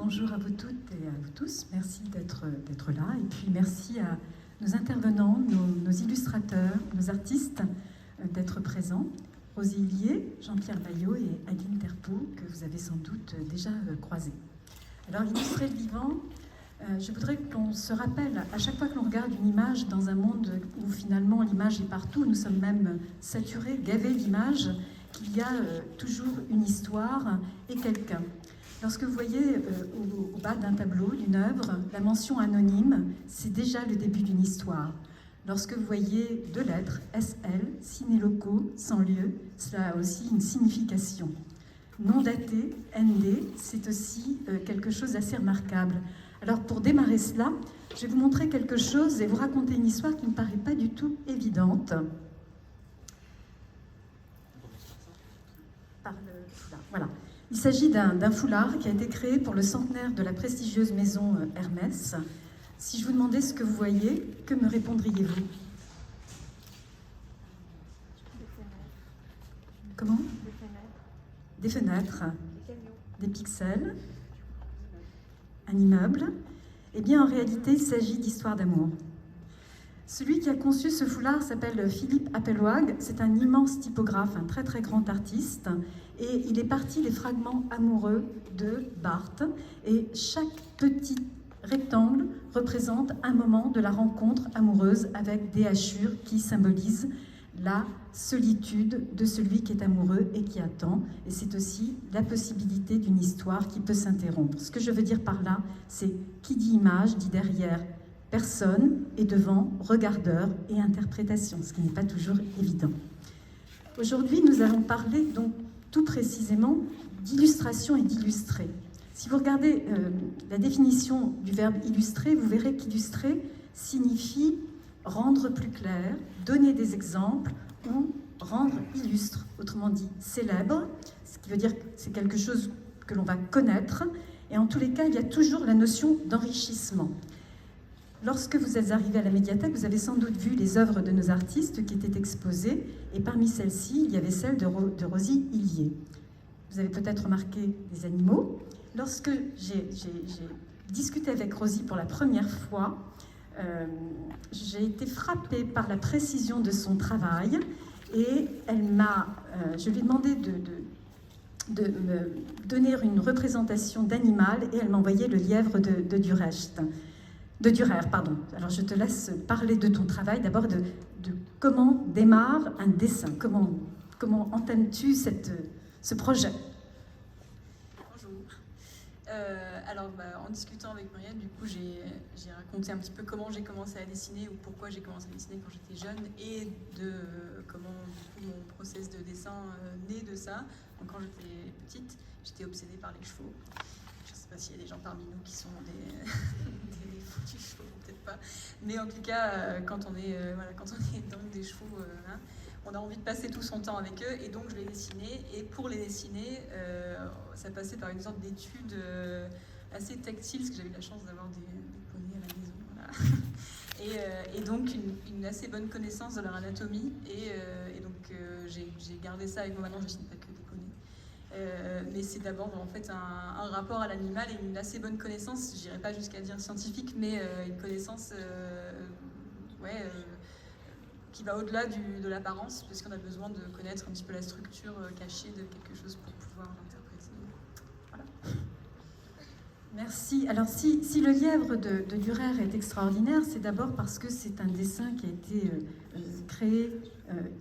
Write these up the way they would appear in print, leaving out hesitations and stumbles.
bonjour à vous toutes et à vous tous. Merci d'être là. Et puis merci à nos intervenants, nos illustrateurs, nos artistes d'être présents. Rosie Hillier, Jean-Pierre Bayot et Aline Terpeau, que vous avez sans doute déjà croisés. Alors, illustrer le vivant, je voudrais qu'on se rappelle, à chaque fois que l'on regarde une image dans un monde où finalement l'image est partout, nous sommes même saturés, gavés d'images, qu'il y a toujours une histoire et quelqu'un. Lorsque vous voyez au bas d'un tableau, d'une œuvre, la mention anonyme, c'est déjà le début d'une histoire. Lorsque vous voyez deux lettres, SL, ciné locaux, sans lieu, cela a aussi une signification. Non daté, ND, c'est aussi quelque chose d'assez remarquable. Alors pour démarrer cela, je vais vous montrer quelque chose et vous raconter une histoire qui ne me paraît pas du tout évidente. Voilà. Il s'agit d'un foulard qui a été créé pour le centenaire de la prestigieuse maison Hermès. Si je vous demandais ce que vous voyez, que me répondriez-vous? Comment? Des fenêtres, des pixels, un immeuble. Eh bien, en réalité, il s'agit d'histoires d'amour. Celui qui a conçu ce foulard s'appelle Philippe Appelwag. C'est un immense typographe, un très très grand artiste. Et il est parti des fragments amoureux de Barthes. Et chaque petit rectangle représente un moment de la rencontre amoureuse avec des hachures qui symbolisent la solitude de celui qui est amoureux et qui attend. Et c'est aussi la possibilité d'une histoire qui peut s'interrompre. Ce que je veux dire par là, c'est qui dit image, dit derrière personne et devant regardeur et interprétation, ce qui n'est pas toujours évident. Aujourd'hui, nous allons parler donc tout précisément d'illustration et d'illustrer. Si vous regardez la définition du verbe illustrer, vous verrez qu'illustrer signifie rendre plus clair, donner des exemples ou rendre illustre, autrement dit célèbre, ce qui veut dire que c'est quelque chose que l'on va connaître. Et en tous les cas, il y a toujours la notion d'enrichissement. Lorsque vous êtes arrivé à la médiathèque, vous avez sans doute vu les œuvres de nos artistes qui étaient exposées, et parmi celles-ci, il y avait celle de Rosie Hillier. Vous avez peut-être remarqué des animaux. Lorsque j'ai discuté avec Rosie pour la première fois, j'ai été frappée par la précision de son travail, et je lui ai demandé de me donner une représentation d'animal, et elle m'a envoyé le lièvre de Dürer. Alors je te laisse parler de ton travail, d'abord de comment démarre un dessin, comment entames-tu ce projet? Bonjour. En discutant avec Muriel, du coup j'ai raconté un petit peu comment j'ai commencé à dessiner ou pourquoi j'ai commencé à dessiner quand j'étais jeune et de comment du coup, mon process de dessin naît de ça. Donc, quand j'étais petite, j'étais obsédée par les chevaux. Je ne sais pas s'il y a des gens parmi nous qui sont des foutus chevaux, peut-être pas. Mais en tout cas, quand on est dans des chevaux, on a envie de passer tout son temps avec eux. Et donc, je les dessinais. Et pour les dessiner, ça passait par une sorte d'étude assez tactile, parce que j'avais eu la chance d'avoir des poneys à la maison. Voilà. Et donc, une assez bonne connaissance de leur anatomie. Et donc, j'ai gardé ça avec moi. Maintenant, je ne dessine pas que des poneys. Mais c'est d'abord en fait un rapport à l'animal et une assez bonne connaissance, je n'irai pas jusqu'à dire scientifique, mais une connaissance qui va au-delà de l'apparence, parce qu'on a besoin de connaître un petit peu la structure cachée de quelque chose pour pouvoir l'interpréter. Voilà. Merci. Alors si le lièvre de Dürer est extraordinaire, c'est d'abord parce que c'est un dessin qui a été créé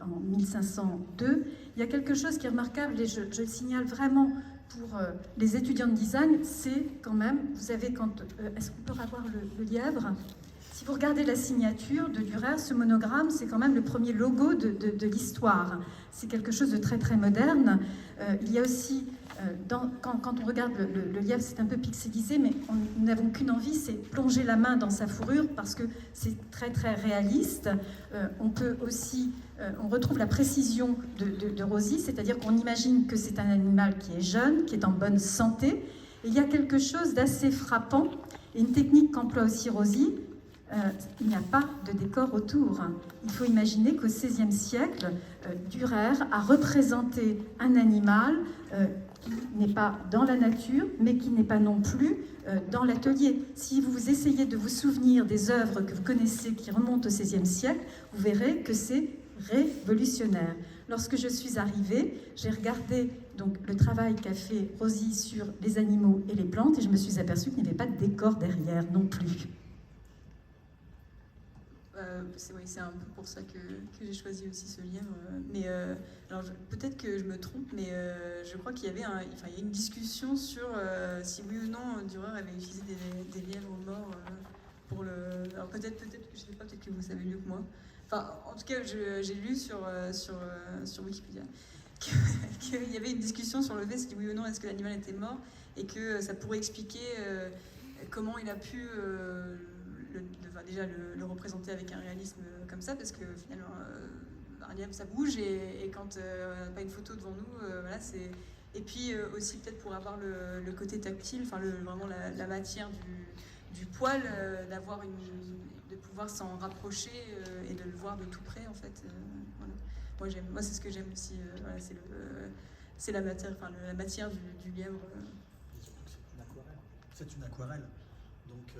en 1502. Il y a quelque chose qui est remarquable, et je le signale vraiment pour les étudiants de design, c'est quand même, vous avez est-ce qu'on peut avoir le lièvre? Si vous regardez la signature de Dürer, ce monogramme, c'est quand même le premier logo de l'histoire. C'est quelque chose de très très moderne. Il y a aussi, quand on regarde le lièvre, c'est un peu pixelisé, mais nous n'avons qu'une envie, c'est plonger la main dans sa fourrure parce que c'est très très réaliste. On peut aussi, on retrouve la précision de Rosie, c'est-à-dire qu'on imagine que c'est un animal qui est jeune, qui est en bonne santé. Et il y a quelque chose d'assez frappant, et une technique qu'emploie aussi Rosie. Il n'y a pas de décor autour. Il faut imaginer qu'au XVIe siècle, Dürer a représenté un animal qui n'est pas dans la nature, mais qui n'est pas non plus dans l'atelier. Si vous essayez de vous souvenir des œuvres que vous connaissez qui remontent au XVIe siècle, vous verrez que c'est révolutionnaire. Lorsque je suis arrivée, j'ai regardé donc, le travail qu'a fait Rosie sur les animaux et les plantes, et je me suis aperçue qu'il n'y avait pas de décor derrière non plus. C'est un peu pour ça que j'ai choisi aussi ce livre. Mais alors peut-être que je me trompe, mais je crois qu'il y avait il y a une discussion sur si oui ou non Dürer avait utilisé des lièvres morts pour le. Alors peut-être que je sais pas, peut-être que vous savez mieux que moi. Enfin, en tout cas, j'ai lu sur Wikipédia qu'il y avait une discussion sur le fait si oui ou non est-ce que l'animal était mort et que ça pourrait expliquer comment il a pu déjà le représenter avec un réalisme comme ça, parce que finalement un lièvre ça bouge et quand on n'a pas une photo devant nous, voilà, c'est. Et puis aussi peut-être pour avoir le côté tactile, enfin vraiment la matière du poil, de pouvoir s'en rapprocher et de le voir de tout près en fait. Voilà. Moi c'est ce que j'aime aussi. Voilà, c'est la matière du lièvre. C'est une aquarelle. Donc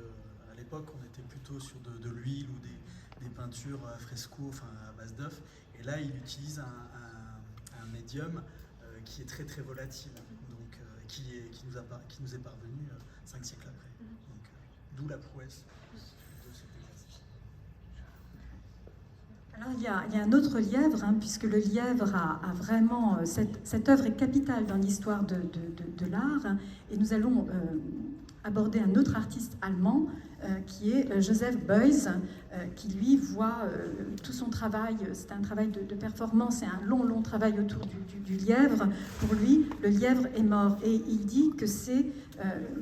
à l'époque, on était plutôt sur de l'huile ou des peintures à fresco, enfin à base d'œuf. Et là, il utilise un médium qui est très très volatile, donc qui nous est parvenu 5 siècles après. Donc d'où la prouesse de cet exercice. Alors il y a un autre lièvre, puisque le lièvre a vraiment cette œuvre est capitale dans l'histoire de l'art, et nous allons aborder un autre artiste allemand qui est Joseph Beuys, qui lui voit tout son travail, c'est un travail de performance et un long travail autour du lièvre. Pour lui, le lièvre est mort, et il dit que c'est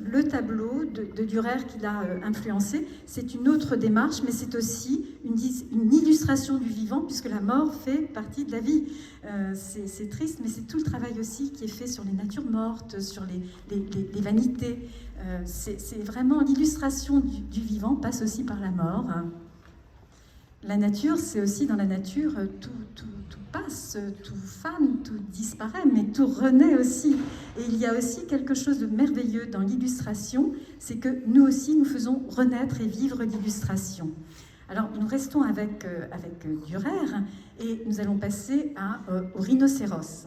le tableau de Dürer qui l'a influencé. C'est une autre démarche, mais c'est aussi une illustration du vivant, puisque la mort fait partie de la vie. C'est triste, mais c'est tout le travail aussi qui est fait sur les natures mortes, sur les vanités. C'est vraiment l'illustration du vivant passe aussi par la mort. La nature, c'est aussi dans la nature, tout passe, tout fane, tout disparaît, mais tout renaît aussi. Et il y a aussi quelque chose de merveilleux dans l'illustration, c'est que nous aussi, nous faisons renaître et vivre l'illustration. Alors, nous restons avec Dürer et nous allons passer au rhinocéros.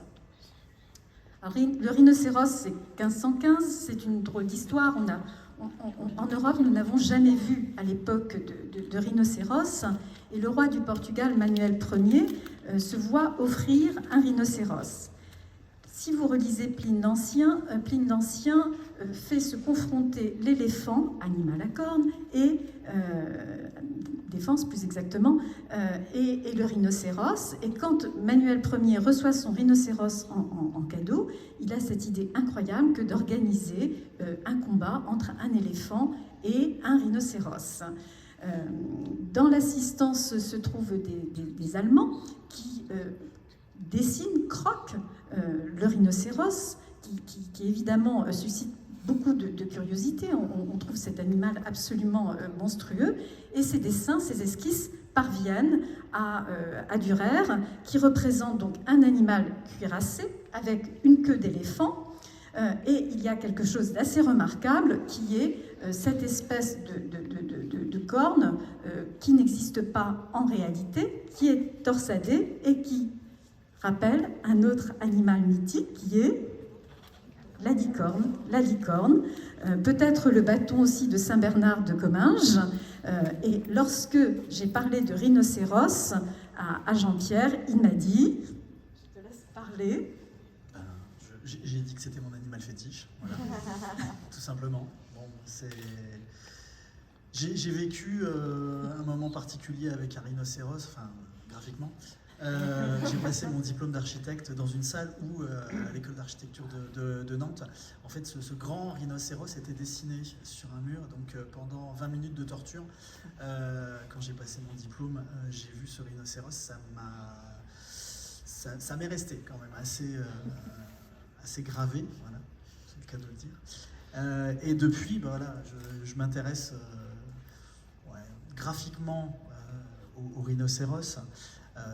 Alors, le rhinocéros, c'est 1515, c'est une drôle d'histoire. En Europe, nous n'avons jamais vu à l'époque de rhinocéros, et le roi du Portugal, Manuel Ier, se voit offrir un rhinocéros. Si vous relisez Pline l'Ancien fait se confronter l'éléphant, animal à cornes, et défense plus exactement, et le rhinocéros. Et quand Manuel Ier reçoit son rhinocéros en cadeau, il a cette idée incroyable que d'organiser un combat entre un éléphant et un rhinocéros. Dans l'assistance se trouvent des Allemands qui dessinent, croquent le rhinocéros, qui évidemment suscite beaucoup de curiosité. On trouve cet animal absolument monstrueux, et ces dessins, ces esquisses parviennent à Dürer, qui représente donc un animal cuirassé avec une queue d'éléphant. Et il y a quelque chose d'assez remarquable qui est cette espèce de corne qui n'existe pas en réalité, qui est torsadée et qui rappelle un autre animal mythique qui est la licorne, peut-être le bâton aussi de Saint-Bernard de Comminges. Et lorsque j'ai parlé de rhinocéros à Jean-Pierre, il m'a dit, je te laisse parler. J'ai dit que c'était mon animal fétiche, voilà. Tout simplement. Bon, j'ai vécu un moment particulier avec un rhinocéros, enfin graphiquement. J'ai passé mon diplôme d'architecte dans une salle où, à l'école d'architecture de Nantes, en fait, ce grand rhinocéros était dessiné sur un mur. Donc, pendant 20 minutes de torture, quand j'ai passé mon diplôme, j'ai vu ce rhinocéros. Ça m'est resté quand même assez gravé, voilà, c'est le cas de le dire. Et depuis, voilà, je m'intéresse graphiquement au rhinocéros.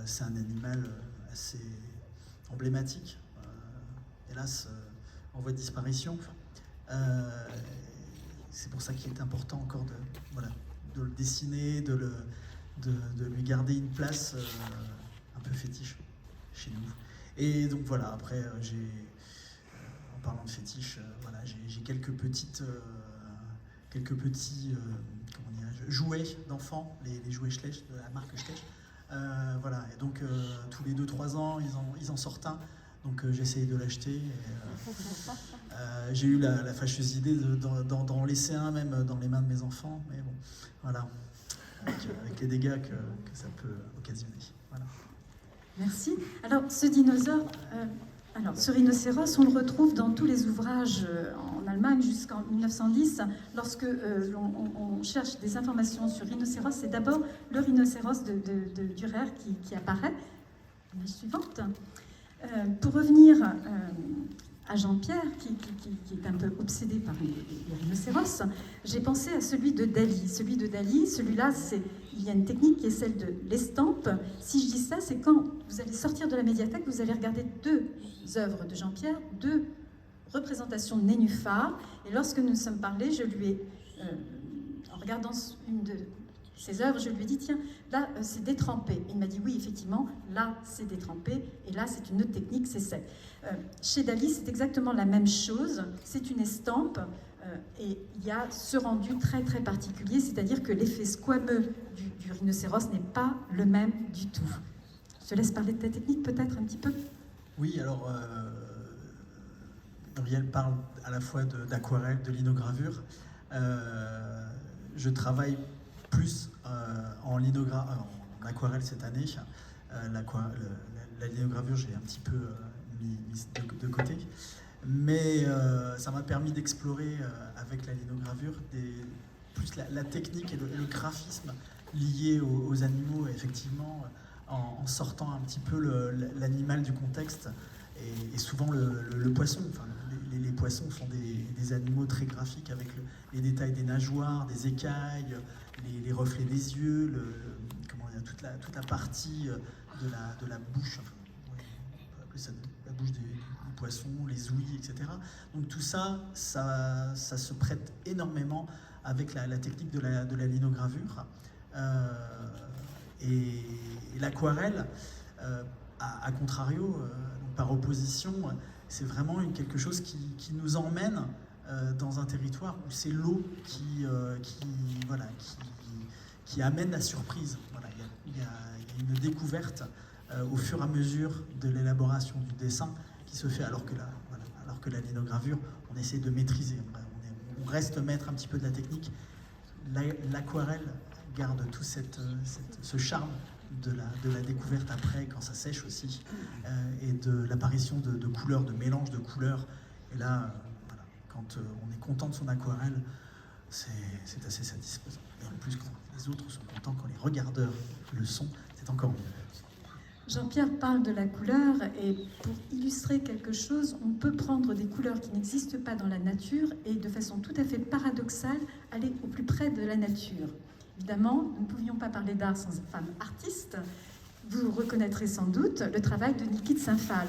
C'est un animal assez emblématique. Hélas, en voie de disparition. C'est pour ça qu'il est important encore de le dessiner, de lui garder une place un peu fétiche chez nous. Et donc voilà, après, en parlant de fétiche, j'ai quelques petits jouets d'enfants, les jouets Schleich, de la marque Schleich. Et donc tous les 2-3 ans, ils en sortent un. Donc j'essaye de l'acheter. J'ai eu la fâcheuse idée d'en laisser un même dans les mains de mes enfants, mais bon, voilà, avec les dégâts que ça peut occasionner. Voilà. Merci. Alors, ce dinosaure, ce rhinocéros, on le retrouve dans tous les ouvrages en Allemagne jusqu'en 1910. Lorsque on cherche des informations sur rhinocéros, c'est d'abord le rhinocéros de Dürer qui apparaît. L'image suivante. Pour revenir à Jean-Pierre, qui est un peu obsédé par les rhinocéros, j'ai pensé à celui de Dali. Celui-là, il y a une technique qui est celle de l'estampe. Si je dis ça, c'est quand vous allez sortir de la médiathèque, vous allez regarder 2 œuvres de Jean-Pierre, 2 représentations de nénuphars. Et lorsque nous nous sommes parlé, je lui ai, en regardant une de ses œuvres, je lui ai dit, tiens, là, c'est détrempé. Il m'a dit, oui, effectivement, là, c'est détrempé, et là, c'est une autre technique, c'est sec. Chez Dali, c'est exactement la même chose. C'est une estampe, et il y a ce rendu très, très particulier, c'est-à-dire que l'effet squameux du rhinocéros n'est pas le même du tout. Je te laisse parler de ta technique, peut-être, un petit peu. Oui, alors, Muriel parle à la fois d'aquarelle, de linogravure. Je travaille plus en aquarelle cette année. La linogravure, j'ai un petit peu mis de côté. Mais ça m'a permis d'explorer avec la linogravure plus la technique et le graphisme liés aux animaux, effectivement, en sortant un petit peu l'animal du contexte. Et souvent le poisson, enfin, les poissons sont des animaux très graphiques avec les détails des nageoires, des écailles, les reflets des yeux, toute la partie de la bouche, enfin, on peut appeler ça la bouche des poissons, les ouïes, etc. Donc tout ça se prête énormément avec la technique de la linogravure. Et l'aquarelle, à contrario, par opposition, c'est vraiment quelque chose qui nous emmène dans un territoire où c'est l'eau qui amène la surprise. Voilà, il y a une découverte au fur et à mesure de l'élaboration du dessin qui se fait, alors que la linogravure, on essaie de maîtriser. On reste maître un petit peu de la technique. L'aquarelle garde tout ce charme de la découverte après, quand ça sèche aussi, et de l'apparition de couleurs, de mélange de couleurs. Et là, quand on est content de son aquarelle, c'est assez satisfaisant. Et en plus, quand les autres sont contents, quand les regardeurs le sont, c'est encore mieux. Jean-Pierre parle de la couleur, et pour illustrer quelque chose, on peut prendre des couleurs qui n'existent pas dans la nature et de façon tout à fait paradoxale aller au plus près de la nature. Évidemment, nous ne pouvions pas parler d'art sans une femme artiste. Vous reconnaîtrez sans doute le travail de Niki de Saint-Phal.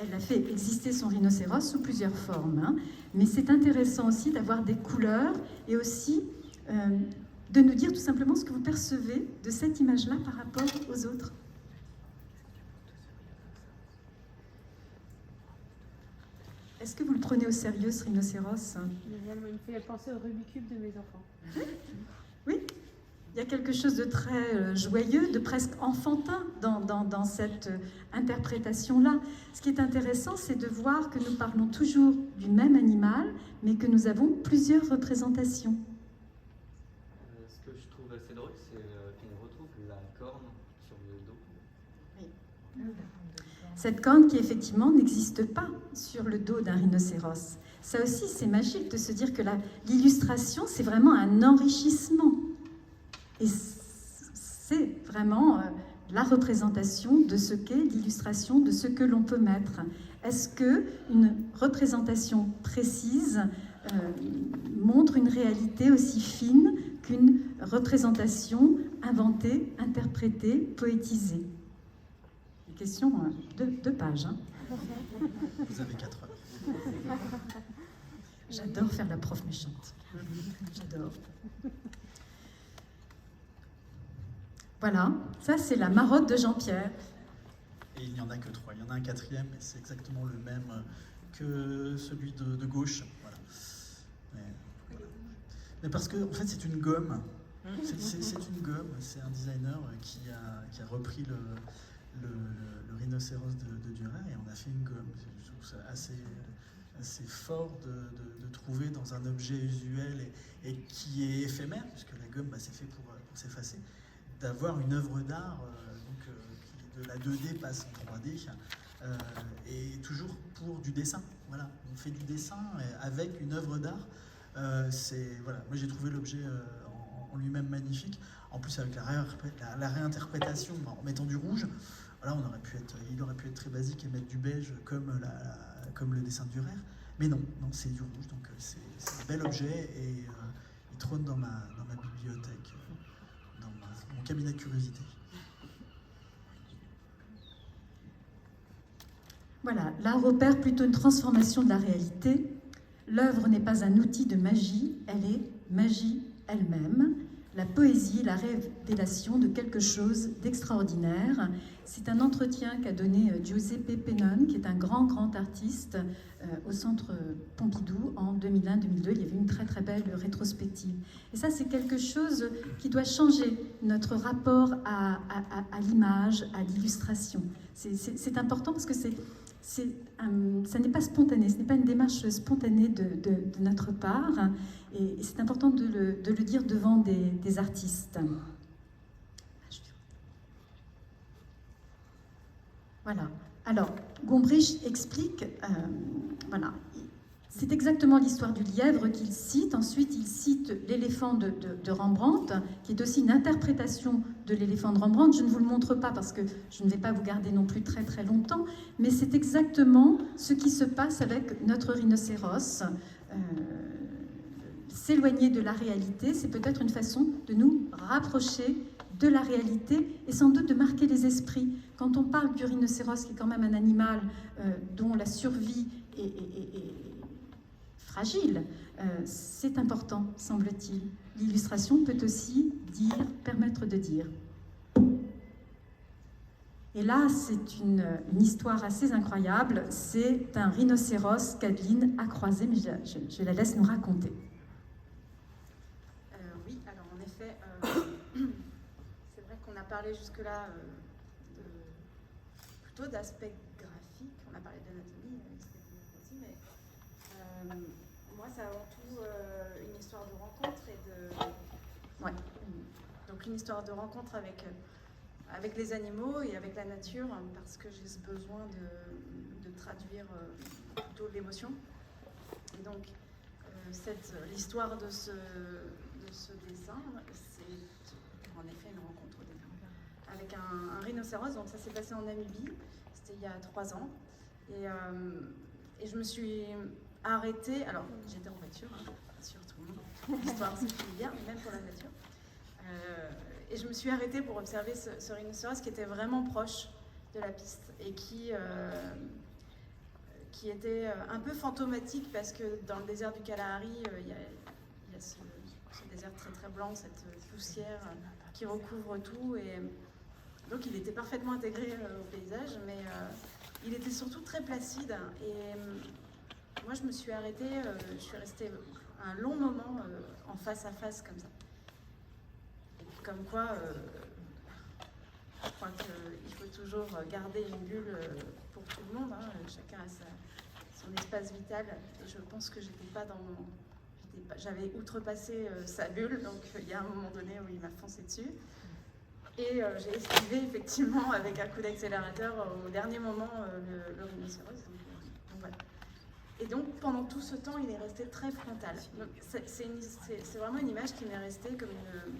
Elle a fait exister son rhinocéros sous plusieurs formes, mais c'est intéressant aussi d'avoir des couleurs et aussi de nous dire tout simplement ce que vous percevez de cette image-là par rapport aux autres. Est-ce que vous le prenez au sérieux, ce rhinocéros? Il me fait penser au Rubik's Cube de mes enfants. Oui, il y a quelque chose de très joyeux, de presque enfantin dans cette interprétation-là. Ce qui est intéressant, c'est de voir que nous parlons toujours du même animal, mais que nous avons plusieurs représentations. Ce que je trouve assez drôle, c'est qu'on retrouve la corne sur le dos. Oui. Cette corne qui, effectivement, n'existe pas sur le dos d'un rhinocéros. Ça aussi, c'est magique de se dire que l'illustration, c'est vraiment un enrichissement. Et c'est vraiment la représentation de ce qu'est l'illustration, de ce que l'on peut mettre. Est-ce qu'une représentation précise montre une réalité aussi fine qu'une représentation inventée, interprétée, poétisée? Une question de 2 pages. Vous avez 4 heures. J'adore faire la prof méchante. J'adore. Voilà, ça c'est la marotte de Jean-Pierre. Et il n'y en a que 3. Il y en a un 4e, et c'est exactement le même que celui de gauche. Voilà. Mais parce que, en fait, c'est une gomme. C'est une gomme. C'est un designer qui a repris le rhinocéros de Dürer et on a fait une gomme. Je trouve ça assez fort de trouver dans un objet usuel et qui est éphémère, puisque la gomme, c'est fait pour s'effacer, d'avoir une œuvre d'art qui de la 2D passe en 3D et toujours pour du dessin. Voilà, on fait du dessin avec une œuvre d'art. Voilà. Moi j'ai trouvé l'objet en lui-même magnifique. En plus avec la réinterprétation en mettant du rouge, voilà, il aurait pu être très basique et mettre du beige comme le dessin de Dürer. Mais non, c'est du rouge, donc c'est un bel objet et il trône dans ma bibliothèque, dans mon cabinet de curiosité. Voilà, l'art opère plutôt une transformation de la réalité. L'œuvre n'est pas un outil de magie, elle est magie elle-même. La poésie, la révélation de quelque chose d'extraordinaire. C'est un entretien qu'a donné Giuseppe Pennon, qui est un grand artiste au Centre Pompidou en 2001-2002. Il y avait une très belle rétrospective. Et ça, c'est quelque chose qui doit changer notre rapport à l'image, à l'illustration. C'est important parce que ça n'est pas spontané, ce n'est pas une démarche spontanée de notre part. Et c'est important de le dire devant des artistes. Voilà. Alors, Gombrich explique, voilà, c'est exactement l'histoire du lièvre qu'il cite. Ensuite, il cite l'éléphant de Rembrandt, qui est aussi une interprétation de l'éléphant de Rembrandt. Je ne vous le montre pas parce que je ne vais pas vous garder non plus très longtemps, mais c'est exactement ce qui se passe avec notre rhinocéros. S'éloigner de la réalité, c'est peut-être une façon de nous rapprocher de la réalité et sans doute de marquer les esprits. Quand on parle du rhinocéros, qui est quand même un animal dont la survie est fragile, c'est important, semble-t-il. L'illustration peut aussi permettre de dire. Et là, c'est une histoire assez incroyable. C'est un rhinocéros qu'Adeline a croisé, mais je la laisse nous raconter. Oui, alors en effet, c'est vrai qu'on a parlé jusque-là plutôt d'aspect graphique. On a parlé d'anatomie, aussi, mais moi, c'est avant tout une histoire de rencontre Ouais. Donc une histoire de rencontre avec les animaux et avec la nature, parce que j'ai ce besoin de traduire plutôt l'émotion. Et donc, l'histoire de ce dessin, c'est en effet une rencontre avec un rhinocéros. Donc ça s'est passé en Namibie, c'était il y a 3 ans. Et je me suis arrêtée, alors j'étais en voiture, sur tout le monde, l'histoire se finit bien, mais même pour la nature. Et je me suis arrêtée pour observer ce rhinocéros qui était vraiment proche de la piste et qui était un peu fantomatique parce que dans le désert du Kalahari, il y a ce désert très blanc, cette poussière qui recouvre tout. Et donc il était parfaitement intégré au paysage, mais il était surtout très placide. Et moi je me suis arrêtée, je suis restée un long moment en face à face comme ça. Comme quoi, je crois qu'il faut toujours garder une bulle pour tout le monde. Chacun a son espace vital. Et je pense que j'avais outrepassé sa bulle, donc il y a un moment donné où il m'a foncé dessus. Et j'ai esquivé effectivement avec un coup d'accélérateur au dernier moment le rhinocéros. Donc voilà. Et donc pendant tout ce temps, il est resté très frontal. Donc, c'est vraiment une image qui m'est restée comme une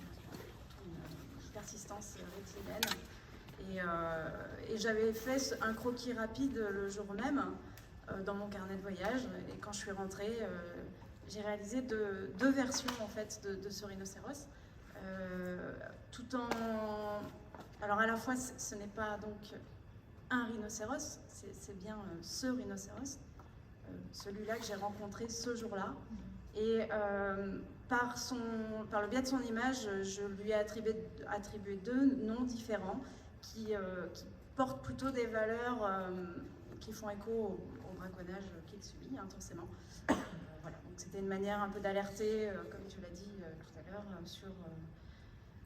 persistance rectilienne. Et j'avais fait un croquis rapide le jour même dans mon carnet de voyage. Et quand je suis rentrée, j'ai réalisé deux versions en fait de ce rhinocéros. Tout en... Alors à la fois, ce n'est pas donc un rhinocéros, c'est bien ce rhinocéros. celui-là que j'ai rencontré ce jour-là. Et par le biais de son image, je lui ai attribué 2 noms différents qui portent plutôt des valeurs qui font écho au braconnage qu'il subit intensément. Voilà. Donc c'était une manière un peu d'alerter, comme tu l'as dit tout à l'heure,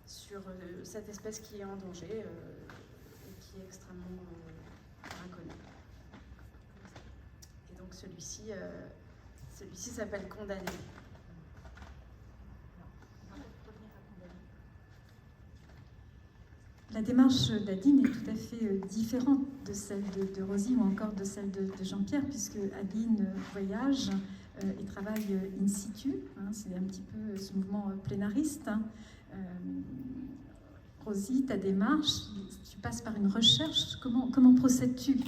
sur cette espèce qui est en danger et qui est extrêmement braconnée. Et donc celui-ci s'appelle Condamné. La démarche d'Adine est tout à fait différente de celle de Rosie ou encore de celle de Jean-Pierre, puisque Adine voyage et travaille in situ. Hein, c'est un petit peu ce mouvement plénariste. Rosie, ta démarche, tu passes par une recherche. Comment procèdes-tu?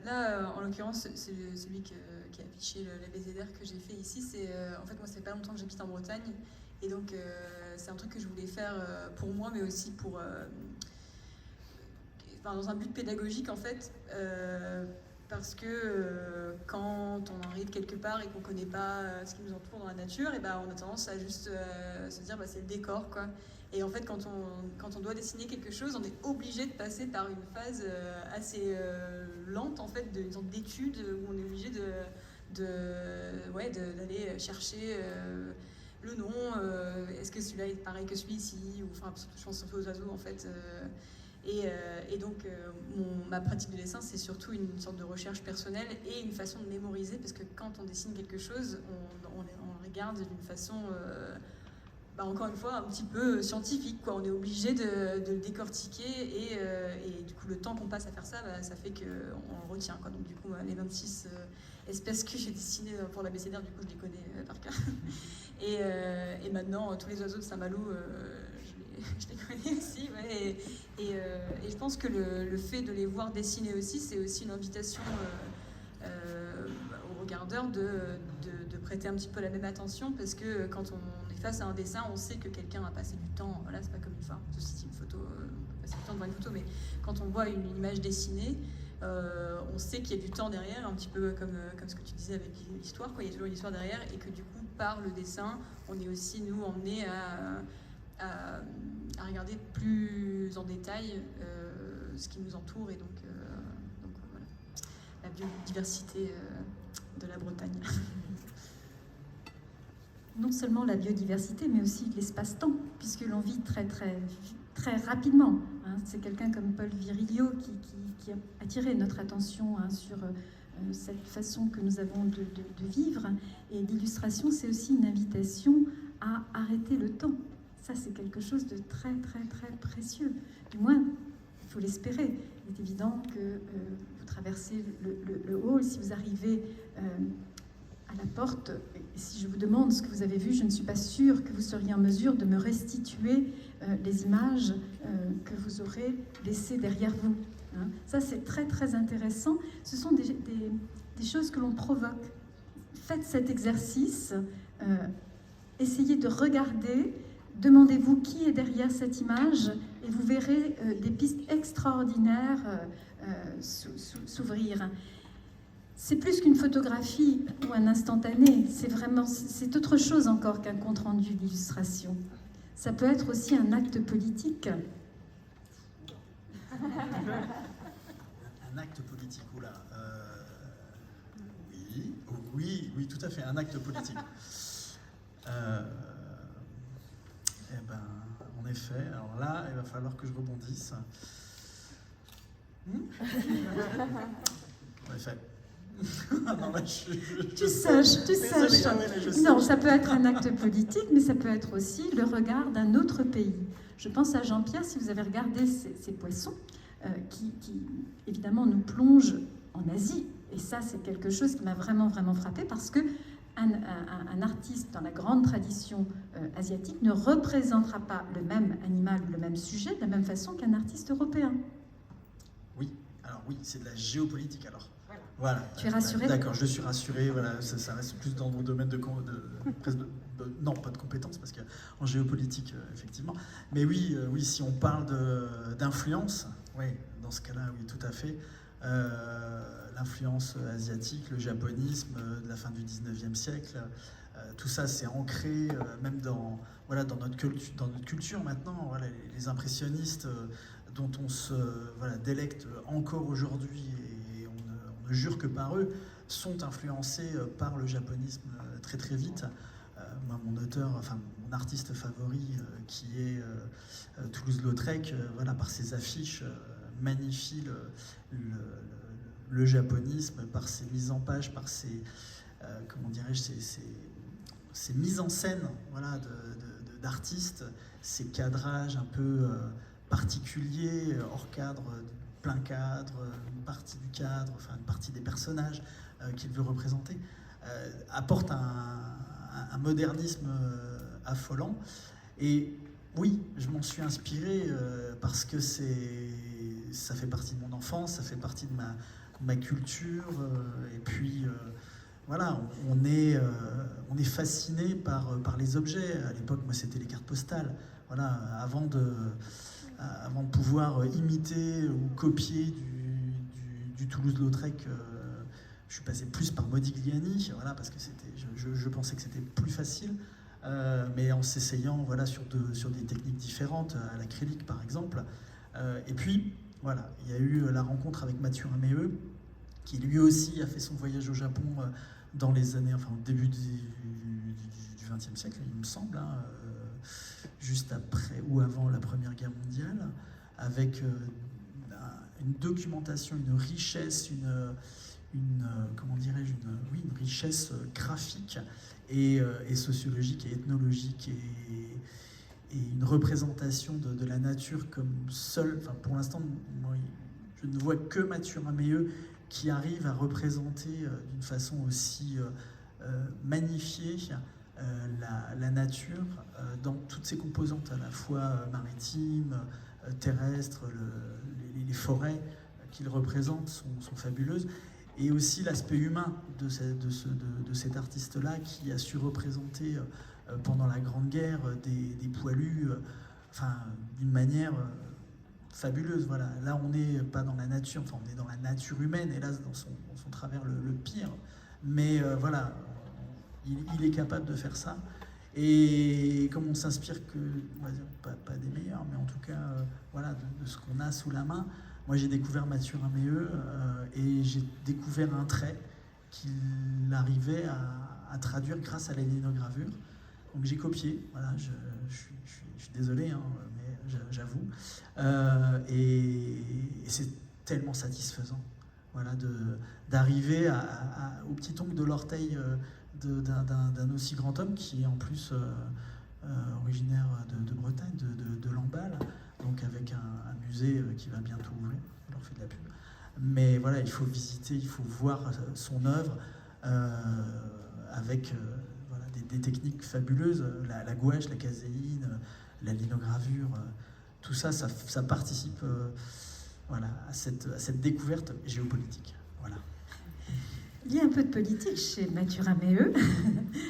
Là, en l'occurrence, c'est celui qui a affiché l'abécédaire que j'ai fait ici. En fait, moi, ça fait pas longtemps que j'habite en Bretagne. Et donc, c'est un truc que je voulais faire pour moi, mais aussi dans un but pédagogique, en fait. Parce que quand on arrive quelque part et qu'on ne connaît pas ce qui nous entoure dans la nature, et on a tendance à juste se dire c'est le décor, quoi. Et en fait, quand on doit dessiner quelque chose, on est obligé de passer par une phase assez lente, en fait, une sorte d'étude où on est obligé d'aller chercher le nom. Est-ce que celui-là est pareil que celui-ci? Je pense surtout aux oiseaux, en fait. Et donc, ma pratique de dessin, c'est surtout une sorte de recherche personnelle et une façon de mémoriser, parce que quand on dessine quelque chose, on regarde d'une façon... encore une fois, un petit peu scientifique, quoi. On est obligé de le décortiquer et du coup, le temps qu'on passe à faire ça, ça fait qu'on le retient, quoi. Donc du coup, les 26 espèces que j'ai dessinées pour l'abécédaire, du coup, je les connais par cœur. Et maintenant, tous les oiseaux de Saint-Malo, je les connais aussi. Ouais. Et je pense que le fait de les voir dessiner aussi, c'est aussi une invitation aux regardeurs de prêter un petit peu la même attention, parce que quand on est face à un dessin, on sait que quelqu'un a passé du temps. Voilà, c'est pas comme ceci, une photo, on peut passer du temps devant une photo, mais quand on voit une image dessinée, on sait qu'il y a du temps derrière, un petit peu comme ce que tu disais avec l'histoire, quoi. Il y a toujours une histoire derrière, et que du coup, par le dessin, on est aussi, nous, emmenés à regarder plus en détail ce qui nous entoure, et donc voilà, la biodiversité de la Bretagne. Non seulement la biodiversité, mais aussi l'espace-temps, puisque l'on vit très, très, très rapidement. Hein. C'est quelqu'un comme Paul Virilio qui a attiré notre attention sur cette façon que nous avons de vivre. Et l'illustration, c'est aussi une invitation à arrêter le temps. Ça, c'est quelque chose de très, très, très précieux. Du moins, il faut l'espérer. Il est évident que vous traversez le hall, si vous arrivez à la porte, et si je vous demande ce que vous avez vu, je ne suis pas sûre que vous seriez en mesure de me restituer les images que vous aurez laissées derrière vous. Hein. Ça, c'est très, très intéressant. Ce sont des choses que l'on provoque. Faites cet exercice, essayez de regarder, demandez-vous qui est derrière cette image, et vous verrez des pistes extraordinaires s'ouvrir. C'est plus qu'une photographie ou un instantané, c'est autre chose encore qu'un compte-rendu d'illustration. Ça peut être aussi un acte politique. Un acte politique, oula. Oui, tout à fait, un acte politique. En effet, alors là, il va falloir que je rebondisse. En effet. Non, Tu saches. Non, ça peut être un acte politique, mais ça peut être aussi le regard d'un autre pays. Je pense à Jean-Pierre, si vous avez regardé ces poissons, qui évidemment nous plongent en Asie. Et ça, c'est quelque chose qui m'a vraiment, vraiment frappée, parce que un artiste dans la grande tradition asiatique ne représentera pas le même animal ou le même sujet de la même façon qu'un artiste européen. Oui, c'est de la géopolitique alors. Voilà. Tu es rassuré? D'accord, je suis rassuré. Voilà, ça reste plus dans mon domaine non, pas de compétences, parce qu'en géopolitique, effectivement. Mais oui, si on parle d'influence, oui, dans ce cas-là, oui, tout à fait. l'influence asiatique, le japonisme de la fin du 19e siècle. Tout ça, c'est ancré même dans notre culture maintenant. Voilà, les impressionnistes dont on se délecte encore aujourd'hui, et on ne jure que par eux, sont influencés par le japonisme très très vite. Moi, mon artiste favori, qui est Toulouse-Lautrec, par ses affiches, magnifie le japonisme par ses mises en page, par ses ces mises en scène d'artistes, ces cadrages un peu particuliers, hors cadre, plein cadre, une partie du cadre, une partie des personnages qu'il veut représenter, apporte un modernisme affolant. Et oui, je m'en suis inspiré parce que ça fait partie de mon enfance, ça fait partie de ma culture, et puis on est fasciné par les objets. À l'époque, moi, c'était les cartes postales. Avant de pouvoir imiter ou copier du Toulouse-Lautrec, je suis passé plus par Modigliani, parce que je pensais que c'était plus facile, mais en s'essayant sur des techniques différentes, à l'acrylique par exemple. Et puis, il y a eu la rencontre avec Mathieu Raméeux, qui lui aussi a fait son voyage au Japon dans les années, au début du XXe siècle, il me semble, juste après ou avant la Première Guerre mondiale, avec une documentation, une richesse, une richesse graphique et sociologique et ethnologique, et une représentation de la nature comme seule. Pour l'instant, moi, je ne vois que Mathieu Raméeux qui arrive à représenter d'une façon aussi magnifiée la nature dans toutes ses composantes, à la fois maritimes, terrestres, les forêts qu'il représente sont fabuleuses, et aussi l'aspect humain de cet artiste-là, qui a su représenter pendant la Grande Guerre des poilus d'une manière fabuleuse. Là, on n'est pas dans la nature, on est dans la nature humaine, et là, dans son travers le pire. Mais il est capable de faire ça. Et comme on s'inspire on va dire, pas des meilleurs, mais en tout cas, de ce qu'on a sous la main. Moi, j'ai découvert Mathieu Raméeux et j'ai découvert un trait qu'il arrivait à traduire grâce à la linogravure. Donc j'ai copié. Je suis désolé, mais j'avoue. Et c'est tellement satisfaisant, d'arriver au petit ongle de l'orteil d'un aussi grand homme, qui est en plus originaire de Bretagne, de Lamballe, donc avec un musée qui va bientôt ouvrir. On leur fait de la pub. Mais il faut visiter, il faut voir son œuvre avec des techniques fabuleuses, la gouache, la caséine, la linogravure, tout ça, ça participe à cette découverte géopolitique. Il y a un peu de politique chez Mathieu Raméeux,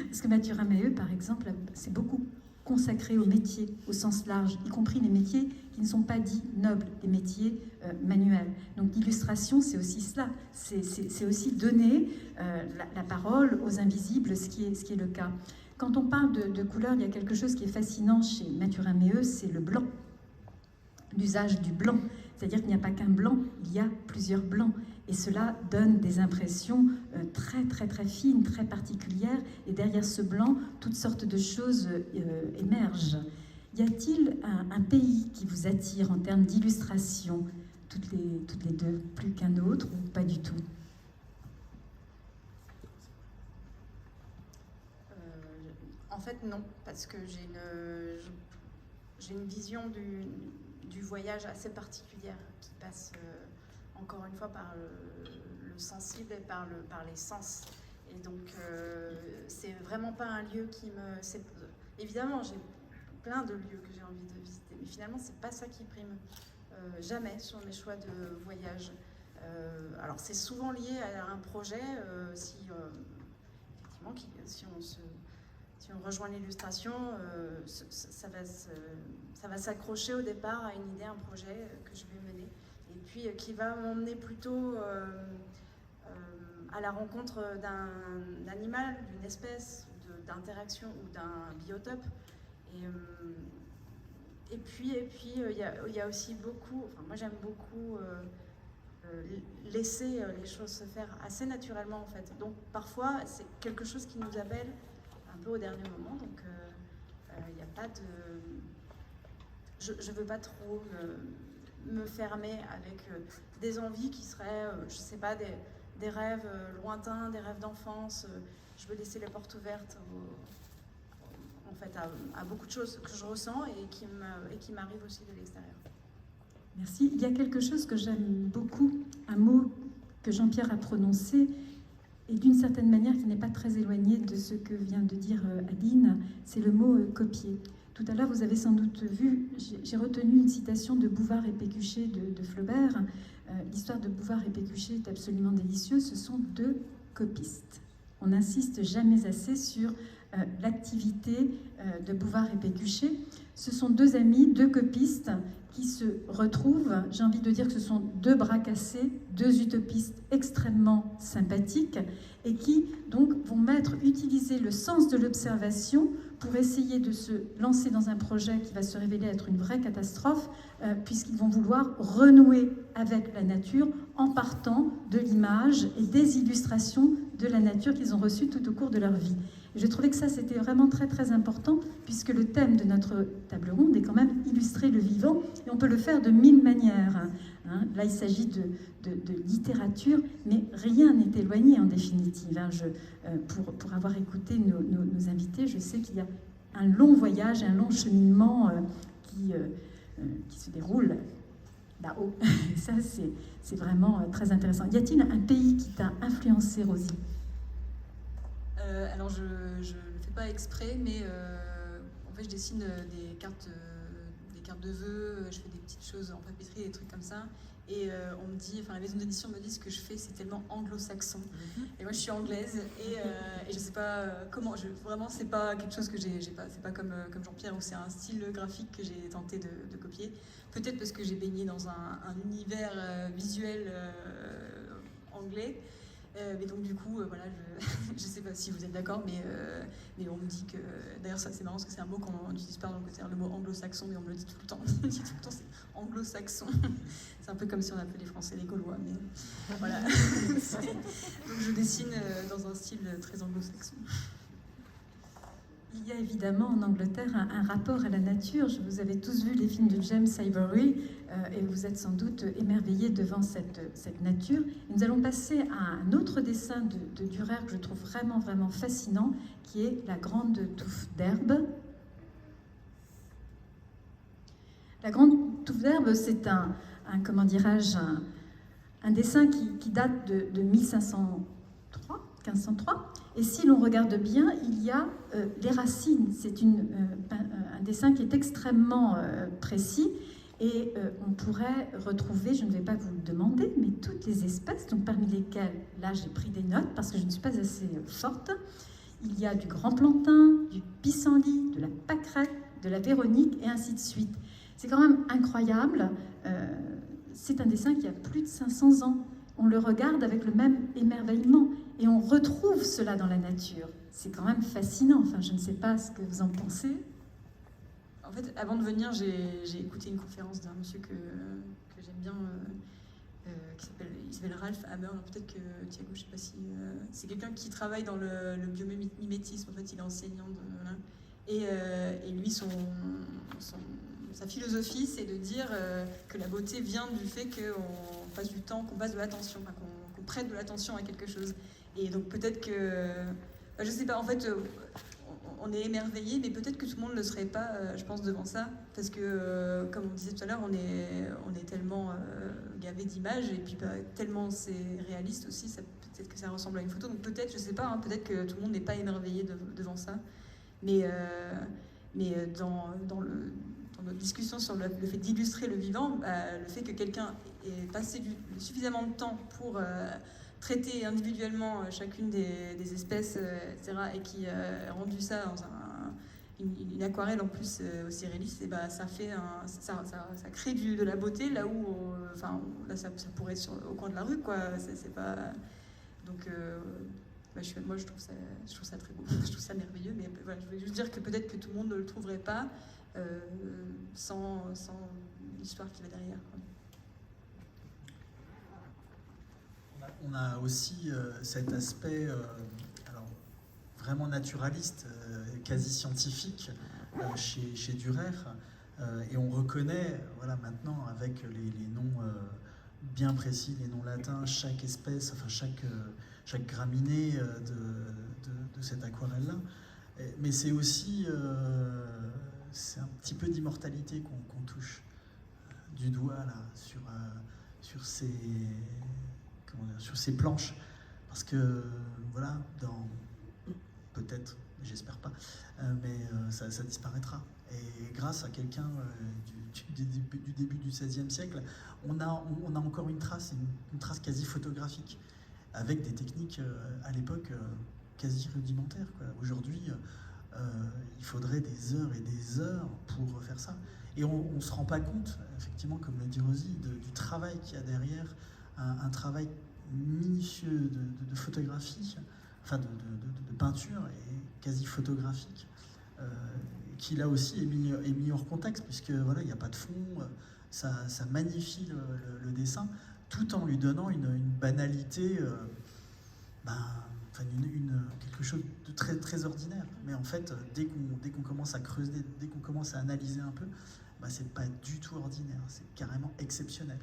parce que Mathieu Raméeux, par exemple, s'est beaucoup consacré aux métiers au sens large, y compris les métiers qui ne sont pas dits nobles, les métiers manuels. Donc l'illustration, c'est aussi cela, c'est aussi donner la parole aux invisibles, ce qui est le cas. Quand on parle de couleur, il y a quelque chose qui est fascinant chez Mathieu Raméeux, c'est le blanc, l'usage du blanc. C'est-à-dire qu'il n'y a pas qu'un blanc, il y a plusieurs blancs. Et cela donne des impressions très, très, très fines, très particulières. Et derrière ce blanc, toutes sortes de choses émergent. Y a-t-il un pays qui vous attire en termes d'illustration, toutes les deux, plus qu'un autre, ou pas du tout? En fait, non, parce que j'ai une vision du voyage assez particulière qui passe encore une fois par le sensible et par les sens. Et donc, c'est vraiment pas un lieu qui me... Évidemment, j'ai plein de lieux que j'ai envie de visiter, mais finalement, c'est pas ça qui prime jamais sur mes choix de voyage. Alors, c'est souvent lié à un projet, effectivement, si on rejoint l'illustration, ça va s'accrocher au départ à une idée, un projet que je vais mener. Et puis qui va m'emmener plutôt à la rencontre d'un animal, d'une espèce, d'interaction ou d'un biotope. Et puis il y a aussi beaucoup, enfin moi j'aime beaucoup laisser les choses se faire assez naturellement en fait. Donc parfois c'est quelque chose qui nous appelle un peu au dernier moment, donc il n'y a pas de... Je veux pas trop me fermer avec des envies qui seraient, je sais pas, des rêves lointains, des rêves d'enfance. Je veux laisser les portes ouvertes en fait, à beaucoup de choses que je ressens et qui m'arrivent aussi de l'extérieur. Merci. Il y a quelque chose que j'aime beaucoup, un mot que Jean-Pierre a prononcé, et d'une certaine manière qui n'est pas très éloigné de ce que vient de dire Aline, c'est le mot copier. Tout à l'heure, vous avez sans doute vu, j'ai retenu une citation de Bouvard et Pécuchet de Flaubert. L'histoire de Bouvard et Pécuchet est absolument délicieuse. Ce sont deux copistes. On n'insiste jamais assez sur l'activité de Bouvard et Pécuchet. Ce sont deux amis, deux copistes qui se retrouvent. J'ai envie de dire que ce sont deux bras cassés, deux utopistes extrêmement sympathiques et qui donc vont utiliser le sens de l'observation pour essayer de se lancer dans un projet qui va se révéler être une vraie catastrophe, puisqu'ils vont vouloir renouer avec la nature en partant de l'image et des illustrations de la nature qu'ils ont reçues tout au cours de leur vie. Et je trouvais que ça, c'était vraiment très très important, puisque le thème de notre table ronde est quand même illustrer le vivant, et on peut le faire de 1000 manières. Hein. Là, il s'agit de littérature, mais rien n'est éloigné en définitive. Hein. Pour avoir écouté nos invités, je sais qu'il y a un long voyage, un long cheminement qui se déroule là-haut. Et ça, c'est vraiment très intéressant. Y a-t-il un pays qui t'a influencé, Rosie ? Alors, je ne le fais pas exprès, mais en fait, je dessine des cartes de vœux, je fais des petites choses en papeterie, des trucs comme ça. Et on me dit, enfin, la maison d'édition me dit ce que je fais, c'est tellement anglo-saxon. Et moi, je suis anglaise et je sais pas comment. Vraiment, c'est pas quelque chose que j'ai pas. C'est pas comme Jean-Pierre où c'est un style graphique que j'ai tenté de copier. Peut-être parce que j'ai baigné dans un univers visuel anglais. Mais donc du coup, voilà, je sais pas si vous êtes d'accord, mais on me dit que... D'ailleurs, ça c'est marrant parce que c'est un mot qu'on n'utilise pas dans le mot anglo-saxon, mais on me le dit tout le temps. On me dit tout le temps, c'est anglo-saxon. C'est un peu comme si on appelait les Français les Gaulois, mais voilà. Donc je dessine dans un style très anglo-saxon. Il y a évidemment en Angleterre un rapport à la nature. Vous avez tous vu les films de James Ivory et vous êtes sans doute émerveillés devant cette nature. Et nous allons passer à un autre dessin de Dürer que je trouve vraiment, vraiment fascinant, qui est La Grande Touffe d'herbe. La Grande Touffe d'herbe, c'est comment dirais-je, un dessin qui date de 1503. Et si l'on regarde bien, il y a les racines. C'est un dessin qui est extrêmement précis et on pourrait retrouver, je ne vais pas vous le demander, mais toutes les espèces, donc parmi lesquelles, là j'ai pris des notes parce que je ne suis pas assez forte. Il y a du grand plantain, du pissenlit, de la pâquerette, de la véronique et ainsi de suite. C'est quand même incroyable. C'est un dessin qui a plus de 500 ans. On le regarde avec le même émerveillement et on retrouve cela dans la nature. C'est quand même fascinant. Enfin, je ne sais pas ce que vous en pensez. En fait, avant de venir, j'ai écouté une conférence d'un monsieur que j'aime bien, qui s'appelle Ralph Hammer. Alors peut-être que Thiago, je ne sais pas si... c'est quelqu'un qui travaille dans le biomimétisme. En fait, il est enseignant. Et lui, sa philosophie, c'est de dire que la beauté vient du fait qu'on passe du temps, qu'on passe de l'attention, enfin, qu'on prête de l'attention à quelque chose. Et donc peut-être que... je sais pas, en fait, on est émerveillé, mais peut-être que tout le monde ne le serait pas, je pense, devant ça. Parce que, comme on disait tout à l'heure, on est tellement gavé d'images, et puis tellement c'est réaliste aussi, peut-être que ça ressemble à une photo. Donc peut-être, je sais pas, hein, peut-être que tout le monde n'est pas émerveillé devant ça. Mais dans notre discussion sur le fait d'illustrer le vivant, le fait que quelqu'un ait passé suffisamment de temps pour traiter individuellement chacune des espèces, etc., et qui a rendu ça dans une aquarelle en plus aussi réaliste, et bah, ça crée de la beauté là où là ça pourrait être au coin de la rue, quoi. C'est pas donc moi je trouve ça très beau, je trouve ça merveilleux, mais voilà, je voulais juste dire que peut-être que tout le monde ne le trouverait pas sans l'histoire qui va derrière, quoi. On a aussi cet aspect alors, vraiment naturaliste, quasi scientifique chez Dürer, et on reconnaît voilà, maintenant avec les noms bien précis, les noms latins, chaque espèce, enfin chaque graminée de cette aquarelle-là. Mais c'est aussi c'est un petit peu d'immortalité qu'on touche du doigt là, sur ces planches, parce que voilà, peut-être, j'espère pas, mais ça disparaîtra. Et grâce à quelqu'un du début du XVIe siècle, on a encore une trace quasi photographique, avec des techniques à l'époque quasi rudimentaires, quoi. Aujourd'hui, il faudrait des heures et des heures pour faire ça. Et on ne se rend pas compte, effectivement, comme l'a dit Rosie, du travail qu'il y a derrière, un travail minutieux de photographie, enfin de peinture et quasi photographique, qui là aussi est mis hors contexte, puisque voilà, il n'y a pas de fond, ça magnifie le dessin, tout en lui donnant une banalité, quelque chose de très, très ordinaire. Mais en fait, dès qu'on commence à creuser, dès qu'on commence à analyser un peu, c'est pas du tout ordinaire, c'est carrément exceptionnel.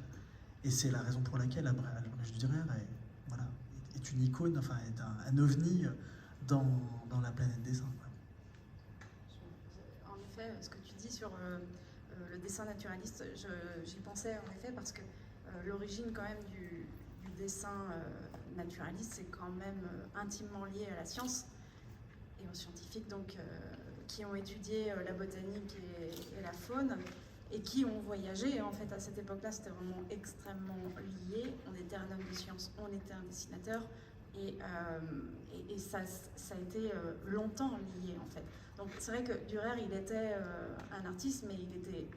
Et c'est la raison pour laquelle Albrecht Dürer est une icône, enfin est un ovni dans la planète dessin, quoi. En effet, ce que tu dis sur le dessin naturaliste, j'y pensais en effet parce que l'origine quand même du dessin naturaliste, c'est quand même intimement lié à la science et aux scientifiques donc qui ont étudié la botanique et la faune, et qui ont voyagé. En fait, à cette époque-là, c'était vraiment extrêmement lié. On était un homme de science, on était un dessinateur, et ça a été longtemps lié, en fait. Donc, c'est vrai que Dürer, il était un artiste, mais il était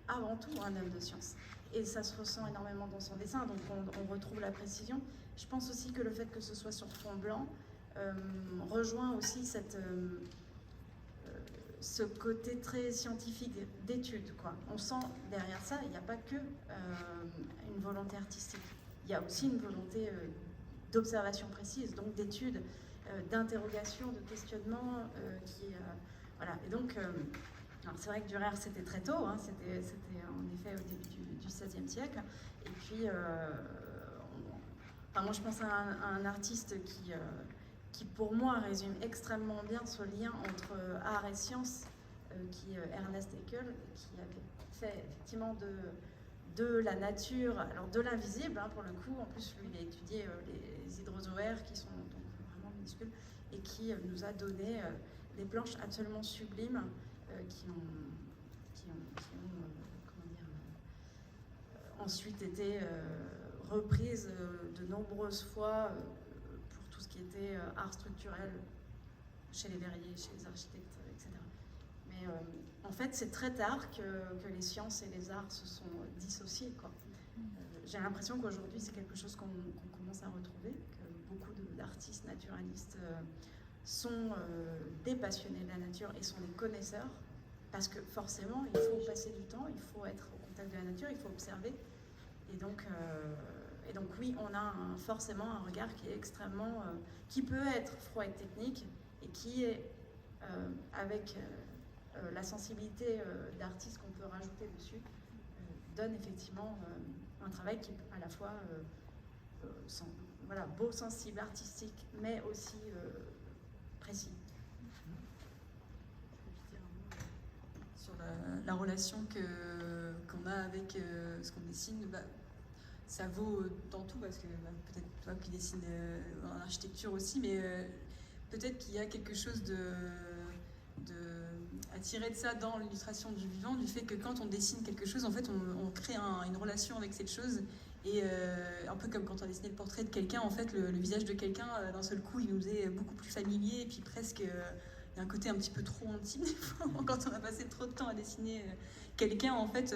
avant tout un homme de science. Et ça se ressent énormément dans son dessin, donc on retrouve la précision. Je pense aussi que le fait que ce soit sur fond blanc rejoint aussi ce côté très scientifique d'étude, quoi. On sent derrière ça, il n'y a pas que une volonté artistique. Il y a aussi une volonté d'observation précise, donc d'étude, d'interrogation, de questionnement, voilà. Et donc, c'est vrai que Dürer, c'était très tôt, hein, c'était en effet au début du XVIe siècle. Et puis, moi, je pense à un artiste qui pour moi résume extrêmement bien ce lien entre art et science, qui est Ernest Haeckel, qui avait fait effectivement de la nature, alors de l'invisible, hein, pour le coup. En plus, lui, il a étudié les hydrozoaires qui sont donc vraiment minuscules, et qui nous a donné des planches absolument sublimes qui ont ensuite été reprises de nombreuses fois pour tout ce qui était art structurel chez les verriers, chez les architectes, etc. Mais en fait, c'est très tard que les sciences et les arts se sont dissociés, quoi. J'ai l'impression qu'aujourd'hui, c'est quelque chose qu'on commence à retrouver, que beaucoup d'artistes naturalistes sont des passionnés de la nature et sont des connaisseurs, parce que forcément, il faut passer du temps, il faut être au contact de la nature, il faut observer. Et donc oui, on a forcément un regard qui est extrêmement, qui peut être froid et technique, et qui est, avec la sensibilité d'artiste qu'on peut rajouter dessus, donne effectivement un travail qui est à la fois beau, sensible, artistique, mais aussi précis. Sur la relation qu'on a avec ce qu'on dessine, ça vaut dans tout, parce que peut-être toi qui dessines en architecture aussi, mais peut-être qu'il y a quelque chose à tirer de ça dans l'illustration du vivant, du fait que quand on dessine quelque chose, en fait, on crée une relation avec cette chose, et un peu comme quand on dessinait le portrait de quelqu'un, en fait, le visage de quelqu'un, d'un seul coup, il nous est beaucoup plus familier, et puis presque, y a un côté un petit peu trop intime des fois, quand on a passé trop de temps à dessiner quelqu'un, en fait,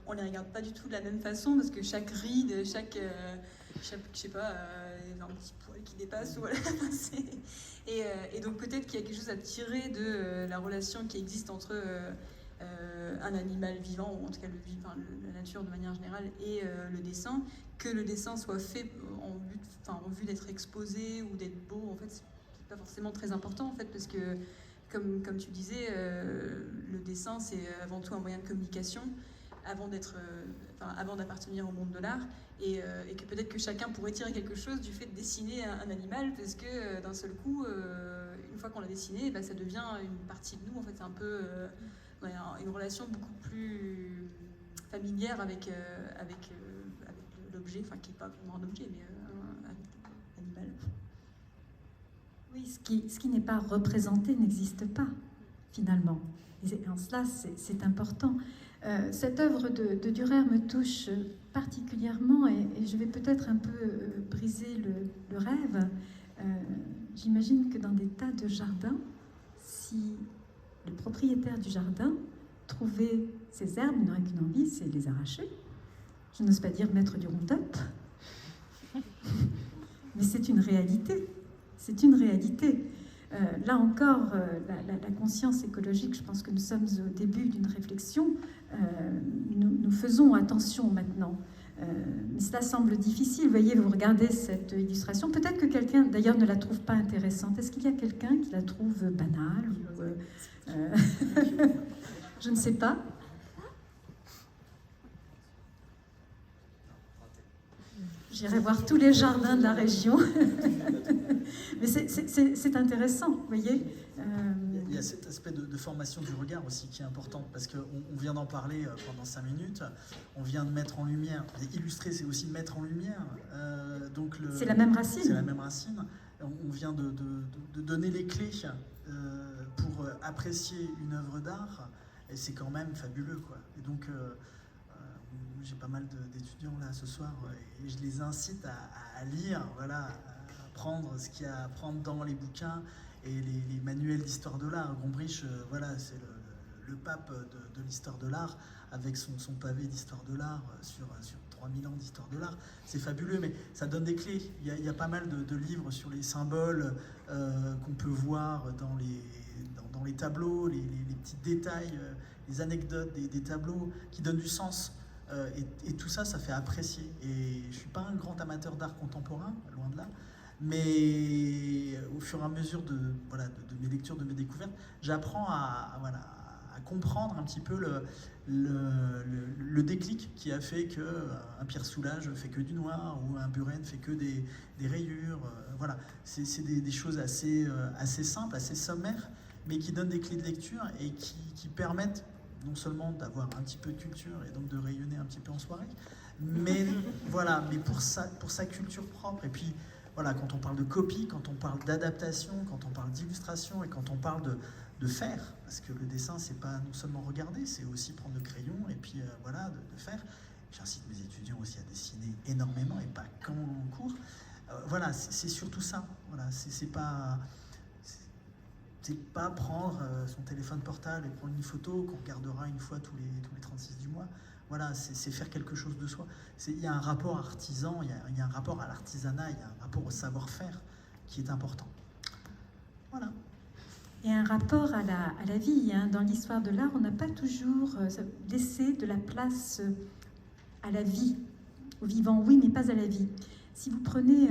on les regarde pas du tout de la même façon parce que chaque ride, chaque je sais pas, un petit poil qui dépasse, voilà. Et donc peut-être qu'il y a quelque chose à tirer de la relation qui existe entre un animal vivant, ou en tout cas la nature de manière générale, et le dessin, que le dessin soit fait en vue d'être exposé ou d'être beau, en fait, c'est pas forcément très important, en fait, parce que, comme tu disais, le dessin, c'est avant tout un moyen de communication, avant d'appartenir au monde de l'art, et que peut-être que chacun pourrait tirer quelque chose du fait de dessiner un animal, parce que d'un seul coup, une fois qu'on l'a dessiné, bah, ça devient une partie de nous, en fait, c'est un peu... une relation beaucoup plus familière avec l'objet, enfin qui n'est pas vraiment un objet, mais un animal. Oui, ce qui n'est pas représenté n'existe pas, finalement. Et en cela, c'est important. Cette œuvre de Dürer me touche particulièrement, et je vais peut-être un peu briser le rêve. J'imagine que dans des tas de jardins, si le propriétaire du jardin trouvait ces herbes, il n'aurait qu'une envie, c'est les arracher. Je n'ose pas dire mettre du Roundup, mais c'est une réalité. C'est une réalité. Là encore, la conscience écologique, je pense que nous sommes au début d'une réflexion. Nous faisons attention maintenant. Mais cela semble difficile. Vous voyez, vous regardez cette illustration. Peut-être que quelqu'un, d'ailleurs, ne la trouve pas intéressante. Est-ce qu'il y a quelqu'un qui la trouve banale ou, je ne sais pas. J'irai voir tous les jardins de la région. Mais c'est intéressant, vous voyez. Il y a cet aspect de formation du regard aussi qui est important, parce qu'on vient d'en parler pendant 5 minutes, on vient de mettre en lumière, et illustrer c'est aussi mettre en lumière. C'est la même racine. C'est la même racine. On vient de donner les clés pour apprécier une œuvre d'art, et c'est quand même fabuleux, quoi. Et donc, j'ai pas mal d'étudiants là ce soir, et je les incite à lire, voilà, à prendre ce qu'il y a à prendre dans les bouquins et les manuels d'histoire de l'art. Gombrich, voilà, c'est le pape de l'histoire de l'art, avec son pavé d'histoire de l'art sur 3000 ans d'histoire de l'art. C'est fabuleux, mais ça donne des clés. Il y a pas mal de livres sur les symboles qu'on peut voir dans les tableaux, les petits détails, les anecdotes des tableaux qui donnent du sens. Et tout ça, ça fait apprécier. Et je ne suis pas un grand amateur d'art contemporain, loin de là, mais au fur et à mesure de mes lectures, de mes découvertes, j'apprends à comprendre un petit peu le déclic qui a fait qu'un Pierre Soulages fait que du noir, ou un Buren fait que des rayures. Voilà, c'est des choses assez simples, assez sommaires, mais qui donnent des clés de lecture et qui permettent non seulement d'avoir un petit peu de culture et donc de rayonner un petit peu en soirée, mais voilà, mais pour sa culture propre. Et puis voilà, quand on parle de copie, quand on parle d'adaptation, quand on parle d'illustration et quand on parle de faire, parce que le dessin, c'est pas non seulement regarder, c'est aussi prendre le crayon et puis voilà, de faire. J'incite mes étudiants aussi à dessiner énormément et pas qu'en cours. Voilà, c'est surtout ça. Voilà, c'est pas prendre son téléphone portable et prendre une photo qu'on regardera une fois tous les 36 du mois. Voilà, c'est faire quelque chose de soi. Il y a un rapport artisan, il y a un rapport à l'artisanat, il y a un rapport au savoir-faire qui est important. Voilà. Et un rapport à la vie. Hein. Dans l'histoire de l'art, on n'a pas toujours laissé de la place à la vie, au vivant, oui, mais pas à la vie. Si vous prenez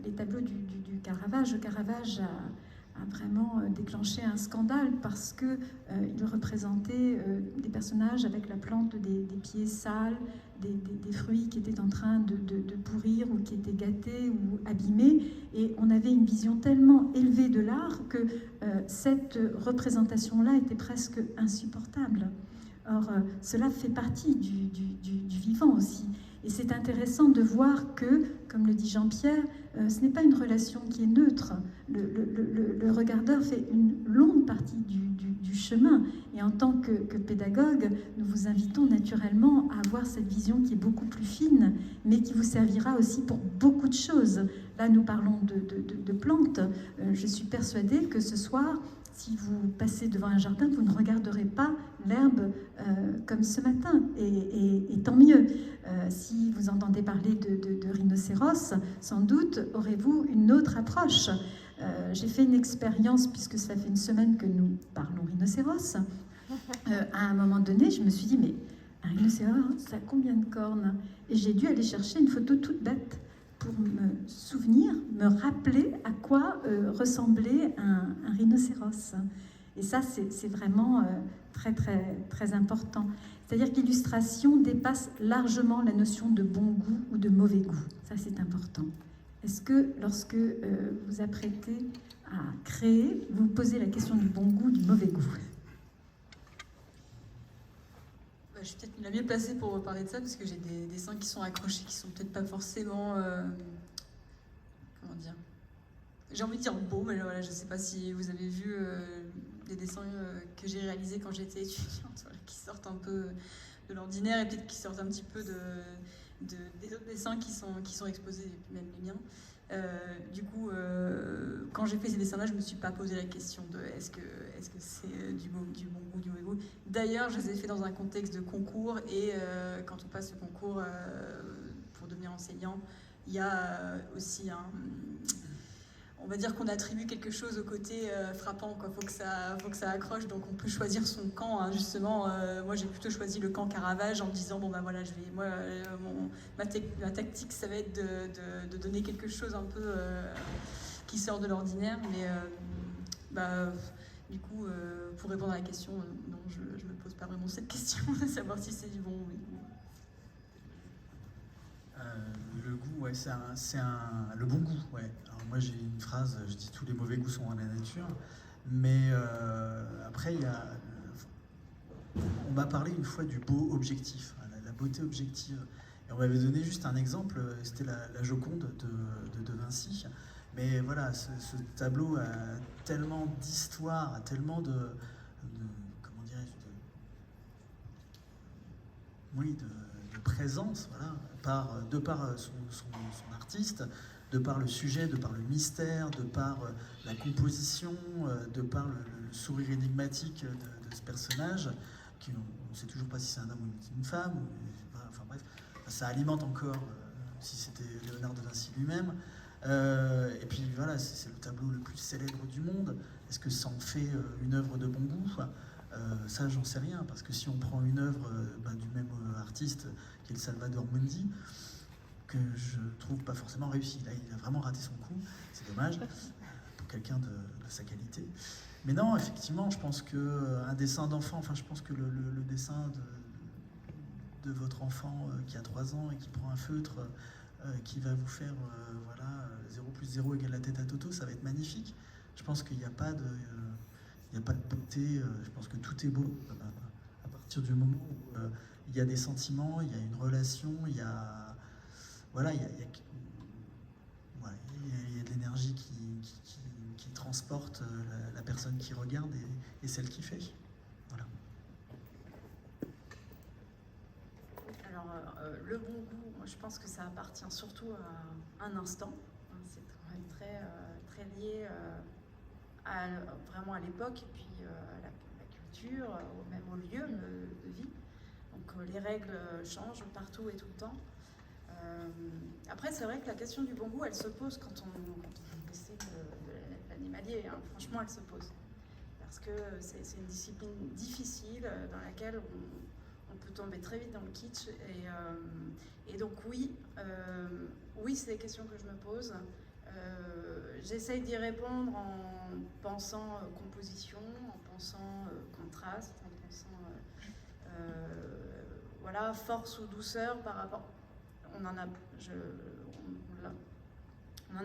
les tableaux du Caravage, Caravage a vraiment déclenché un scandale parce que il représentait des personnages avec la plante des pieds sales, des fruits qui étaient en train de pourrir ou qui étaient gâtés ou abîmés, et on avait une vision tellement élevée de l'art que cette représentation-là était presque insupportable. Or, cela fait partie du vivant aussi. Et c'est intéressant de voir que, comme le dit Jean-Pierre, ce n'est pas une relation qui est neutre. Le regardeur fait une longue partie du chemin. Et en tant que pédagogue, nous vous invitons naturellement à avoir cette vision qui est beaucoup plus fine, mais qui vous servira aussi pour beaucoup de choses. Là, nous parlons de plantes. Je suis persuadée que ce soir, si vous passez devant un jardin, vous ne regarderez pas l'herbe comme ce matin, et tant mieux. Si vous entendez parler de rhinocéros, sans doute aurez-vous une autre approche. J'ai fait une expérience, puisque ça fait une semaine que nous parlons rhinocéros. À un moment donné, je me suis dit, mais un rhinocéros, ça a combien de cornes? Et j'ai dû aller chercher une photo toute bête pour me souvenir, me rappeler à quoi ressemblait un rhinocéros. Et ça, c'est vraiment très, très, très important. C'est-à-dire que l'illustration dépasse largement la notion de bon goût ou de mauvais goût. Ça, c'est important. Est-ce que lorsque vous apprêtez à créer, vous posez la question du bon goût, du mauvais goût? Je suis peut-être la mieux placée pour parler de ça, parce que j'ai des dessins qui sont accrochés, qui sont peut-être pas forcément... comment dire? J'ai envie de dire beau, mais voilà, je ne sais pas si vous avez vu des dessins que j'ai réalisés quand j'étais étudiante, voilà, qui sortent un peu de l'ordinaire et peut-être qui sortent un petit peu des autres dessins qui sont exposés, même les miens. Du coup, quand j'ai fait ces dessins-là, je ne me suis pas posé la question de est-ce que c'est du bon goût, du mauvais goût. D'ailleurs, je les ai fait dans un contexte de concours, et quand on passe le concours pour devenir enseignant, il y a aussi on va dire qu'on attribue quelque chose au côté frappant, quoi. Faut que ça accroche, donc on peut choisir son camp, hein, justement. Moi, j'ai plutôt choisi le camp Caravage en me disant, bon, bah voilà, ma tactique, ça va être de donner quelque chose un peu qui sort de l'ordinaire, mais du coup, pour répondre à la question, non, je me pose pas vraiment cette question de savoir si c'est du bon ou du goût. Le goût, ouais, le bon goût, ouais. Alors moi j'ai une phrase, je dis tous les mauvais goûts sont à la nature, mais après on m'a parlé une fois du beau objectif, la beauté objective, et on m'avait donné juste un exemple, c'était la Joconde de Vinci, mais voilà, ce tableau a tellement d'histoire, a tellement de comment dirais-je, de présence, voilà, de par son artiste, de par le sujet, de par le mystère, de par la composition, de par le sourire énigmatique de ce personnage, qui on ne sait toujours pas si c'est un homme ou une femme, enfin bref, ça alimente encore si c'était Léonard de Vinci lui-même. Et puis voilà, c'est le tableau le plus célèbre du monde. Est-ce que ça en fait une œuvre de bon goût? Ça, j'en sais rien, parce que si on prend une œuvre du même artiste, qui est le Salvador Mundi, que je trouve pas forcément réussi. Là, il a vraiment raté son coup, c'est dommage, pour quelqu'un de sa qualité. Mais non, effectivement, je pense qu'un dessin d'enfant, enfin, je pense que le dessin de votre enfant qui a 3 ans et qui prend un feutre, qui va vous faire, voilà, 0 plus 0 égale la tête à Toto, ça va être magnifique. Je pense qu'il n'y a pas de... Il n'y a pas de beauté, je pense que tout est beau à partir du moment où il y a des sentiments, il y a une relation, il y a, voilà, il y a de l'énergie qui transporte la personne qui regarde et celle qui fait. Voilà. Alors, le bon goût, moi, je pense que ça appartient surtout à un instant. C'est quand même très, très lié vraiment à l'époque, et puis à la culture, même au lieu de vie. Donc les règles changent partout et tout le temps. Après, c'est vrai que la question du bon goût, elle se pose quand on essaie de l'animalier. Hein. Franchement, elle se pose. Parce que c'est une discipline difficile dans laquelle on peut tomber très vite dans le kitsch. Et donc oui, c'est des questions que je me pose. J'essaye d'y répondre en pensant composition, en pensant contraste, en pensant voilà, force ou douceur par rapport. On en a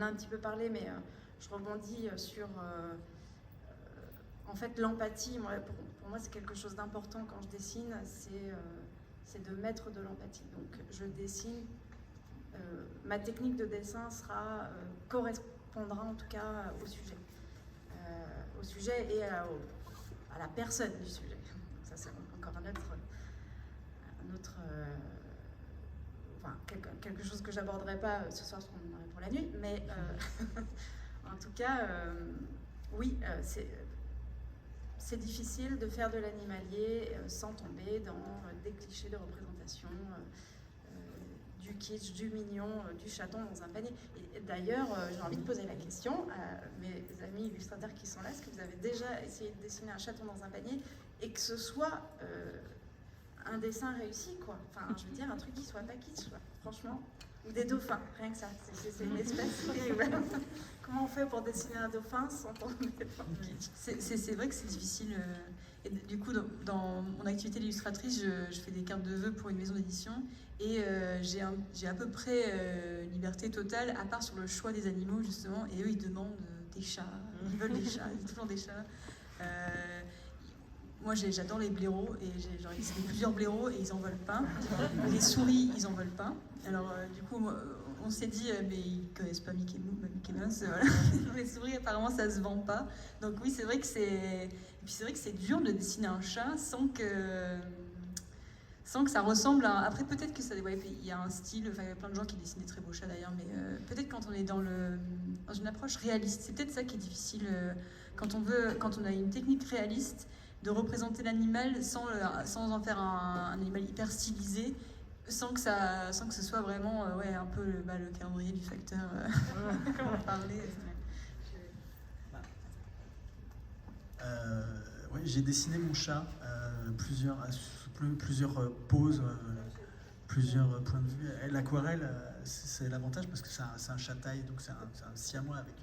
un petit peu parlé, mais je rebondis sur en fait l'empathie. Pour moi, c'est quelque chose d'important quand je dessine, c'est de mettre de l'empathie. Donc je dessine. Ma technique de dessin correspondra en tout cas au sujet et à la personne du sujet. Donc ça, c'est encore un autre enfin, quelque chose que j'aborderai pas ce soir, parce qu'on en aurait pour la nuit, mais en tout cas, oui, c'est difficile de faire de l'animalier sans tomber dans des clichés de représentation du kitsch, du mignon, du chaton dans un panier. Et d'ailleurs, j'ai envie de poser la question à mes amis illustrateurs qui sont là, est-ce que vous avez déjà essayé de dessiner un chaton dans un panier et que ce soit un dessin réussi, quoi. Enfin, je veux dire, un truc qui soit pas kitsch, quoi. Franchement. Ou des dauphins, rien que ça. C'est une espèce terrible. Comment on fait pour dessiner un dauphin sans tomber dans le kitsch? C'est vrai que c'est difficile. Et du coup, dans mon activité d'illustratrice, je fais des cartes de vœux pour une maison d'édition et j'ai à peu près liberté totale, à part sur le choix des animaux, justement. Et eux, ils demandent des chats. Ils veulent des chats, ils veulent toujours des chats. Moi, j'adore les blaireaux et j'ai plusieurs blaireaux et ils en veulent pas. Les souris, ils en veulent pas. Alors, du coup, on s'est dit, mais ils connaissent pas Mickey Mouse. Voilà. Les souris, apparemment, ça se vend pas. Donc oui, c'est vrai que c'est dur de dessiner un chat sans que ça ressemble à... Après, peut-être que ça... Ouais, il y a un style, enfin, il y a plein de gens qui dessinent des très beaux chats d'ailleurs, mais peut-être quand on est dans une approche réaliste, c'est peut-être ça qui est difficile, quand on a une technique réaliste, de représenter l'animal sans en faire un animal hyper stylisé, sans que ce soit vraiment un peu le calendrier du facteur, comme on parlait. Oui, j'ai dessiné mon chat, plusieurs poses, plusieurs points de vue. L'aquarelle, c'est l'avantage parce que c'est un chat-taille, donc c'est un siamois avec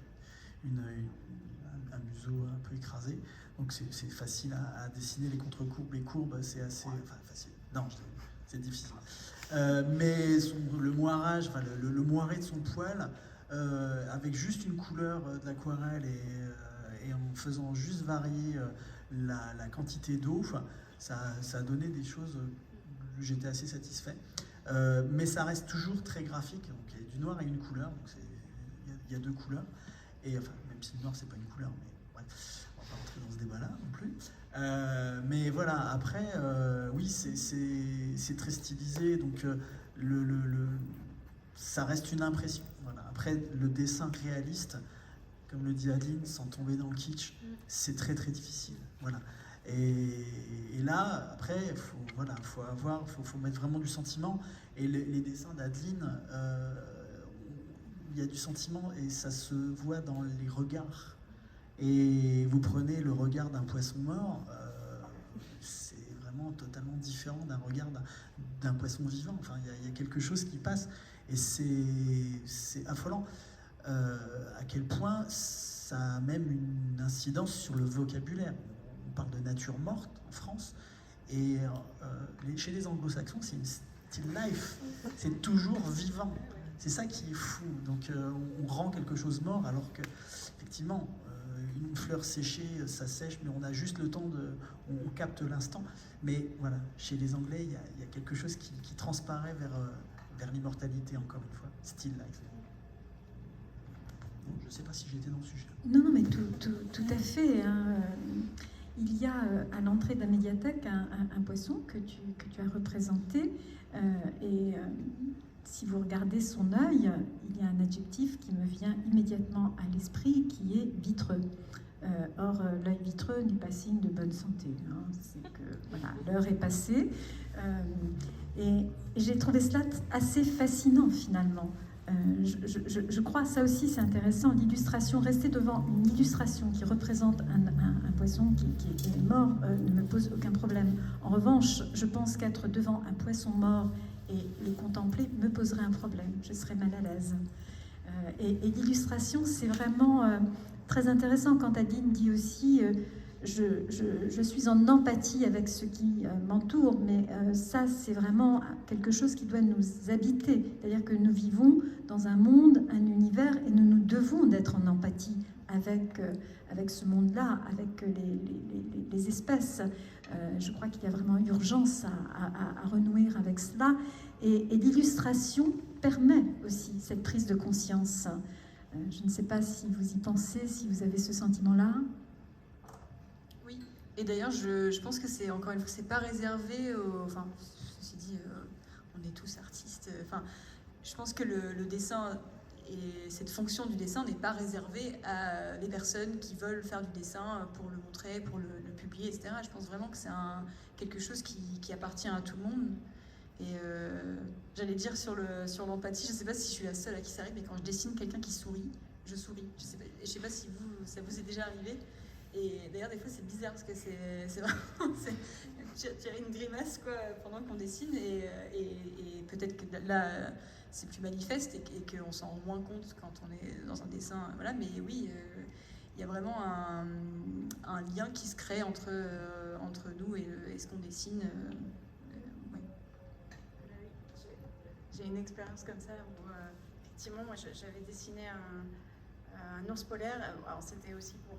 un museau un peu écrasé. Donc c'est facile à dessiner les contre-courbes, les courbes, c'est assez... Enfin, facile. Non, c'est difficile. Mais le moirage, enfin, le moiré de son poil, avec juste une couleur de l'aquarelle et en faisant juste varier la quantité d'eau, ça a donné des choses où j'étais assez satisfait. Mais ça reste toujours très graphique. Donc il y a du noir et une couleur, donc il y a deux couleurs. Et enfin, même si le noir c'est pas une couleur, mais bref, on va pas rentrer dans ce débat-là non plus. Mais voilà, après, oui, c'est très stylisé, donc ça reste une impression. Voilà. Après, le dessin réaliste, comme le dit Adeline, sans tomber dans le kitsch, c'est très très difficile. Voilà. Et là, après, faut mettre vraiment du sentiment. Et les dessins d'Adeline, il y a du sentiment et ça se voit dans les regards. Et vous prenez le regard d'un poisson mort, c'est vraiment totalement différent d'un regard d'un poisson vivant. Enfin, il y a quelque chose qui passe et c'est affolant. À quel point ça a même une incidence sur le vocabulaire. On parle de nature morte en France et chez les anglo-saxons, c'est une still life. C'est toujours vivant. C'est ça qui est fou. Donc on rend quelque chose mort alors que, effectivement, une fleur séchée, ça sèche, mais on a juste le temps on capte l'instant. Mais voilà, chez les Anglais, il y a quelque chose qui transparaît vers l'immortalité, encore une fois. Still life. Bon, je ne sais pas si j'étais dans le sujet. Non, mais tout à fait. Hein. Il y a à l'entrée de la médiathèque un poisson que tu as représenté. Si vous regardez son œil, il y a un adjectif qui me vient immédiatement à l'esprit qui est vitreux. Or, l'œil vitreux n'est pas signe de bonne santé. Hein. C'est que voilà, l'heure est passée. Et j'ai trouvé cela assez fascinant finalement. Je crois, ça aussi c'est intéressant, l'illustration, rester devant une illustration qui représente un poisson qui est mort ne me pose aucun problème. En revanche, je pense qu'être devant un poisson mort et le contempler me poserait un problème, je serais mal à l'aise. Et l'illustration, c'est vraiment très intéressant quand Adeline dit aussi je suis en empathie avec ce qui m'entoure, mais ça, c'est vraiment quelque chose qui doit nous habiter. C'est-à-dire que nous vivons dans un monde, un univers, et nous devons d'être en empathie avec ce monde-là, avec les espèces. Je crois qu'il y a vraiment urgence à renouer avec cela. Et l'illustration permet aussi cette prise de conscience. Je ne sais pas si vous y pensez, si vous avez ce sentiment-là. Oui, et d'ailleurs, je pense que c'est, encore une fois, c'est pas réservé aux... Enfin, ceci dit, on est tous artistes. Enfin, je pense que le dessin Et cette fonction du dessin n'est pas réservée à les personnes qui veulent faire du dessin pour le montrer, pour le publier, etc. Je pense vraiment que c'est quelque chose qui appartient à tout le monde. Et j'allais dire sur l'empathie, je ne sais pas si je suis la seule à qui ça arrive, mais quand je dessine quelqu'un qui sourit, je souris. Je ne sais pas si ça vous est déjà arrivé. Et d'ailleurs, des fois, c'est bizarre parce que c'est vraiment... tirer une grimace quoi, pendant qu'on dessine. Et peut-être que là, c'est plus manifeste et qu'on s'en rend moins compte quand on est dans un dessin. Voilà, mais oui, il y a vraiment un lien qui se crée entre nous et ce qu'on dessine. Ouais. J'ai une expérience comme ça où, effectivement, moi, j'avais dessiné un ours polaire. Alors, c'était aussi pour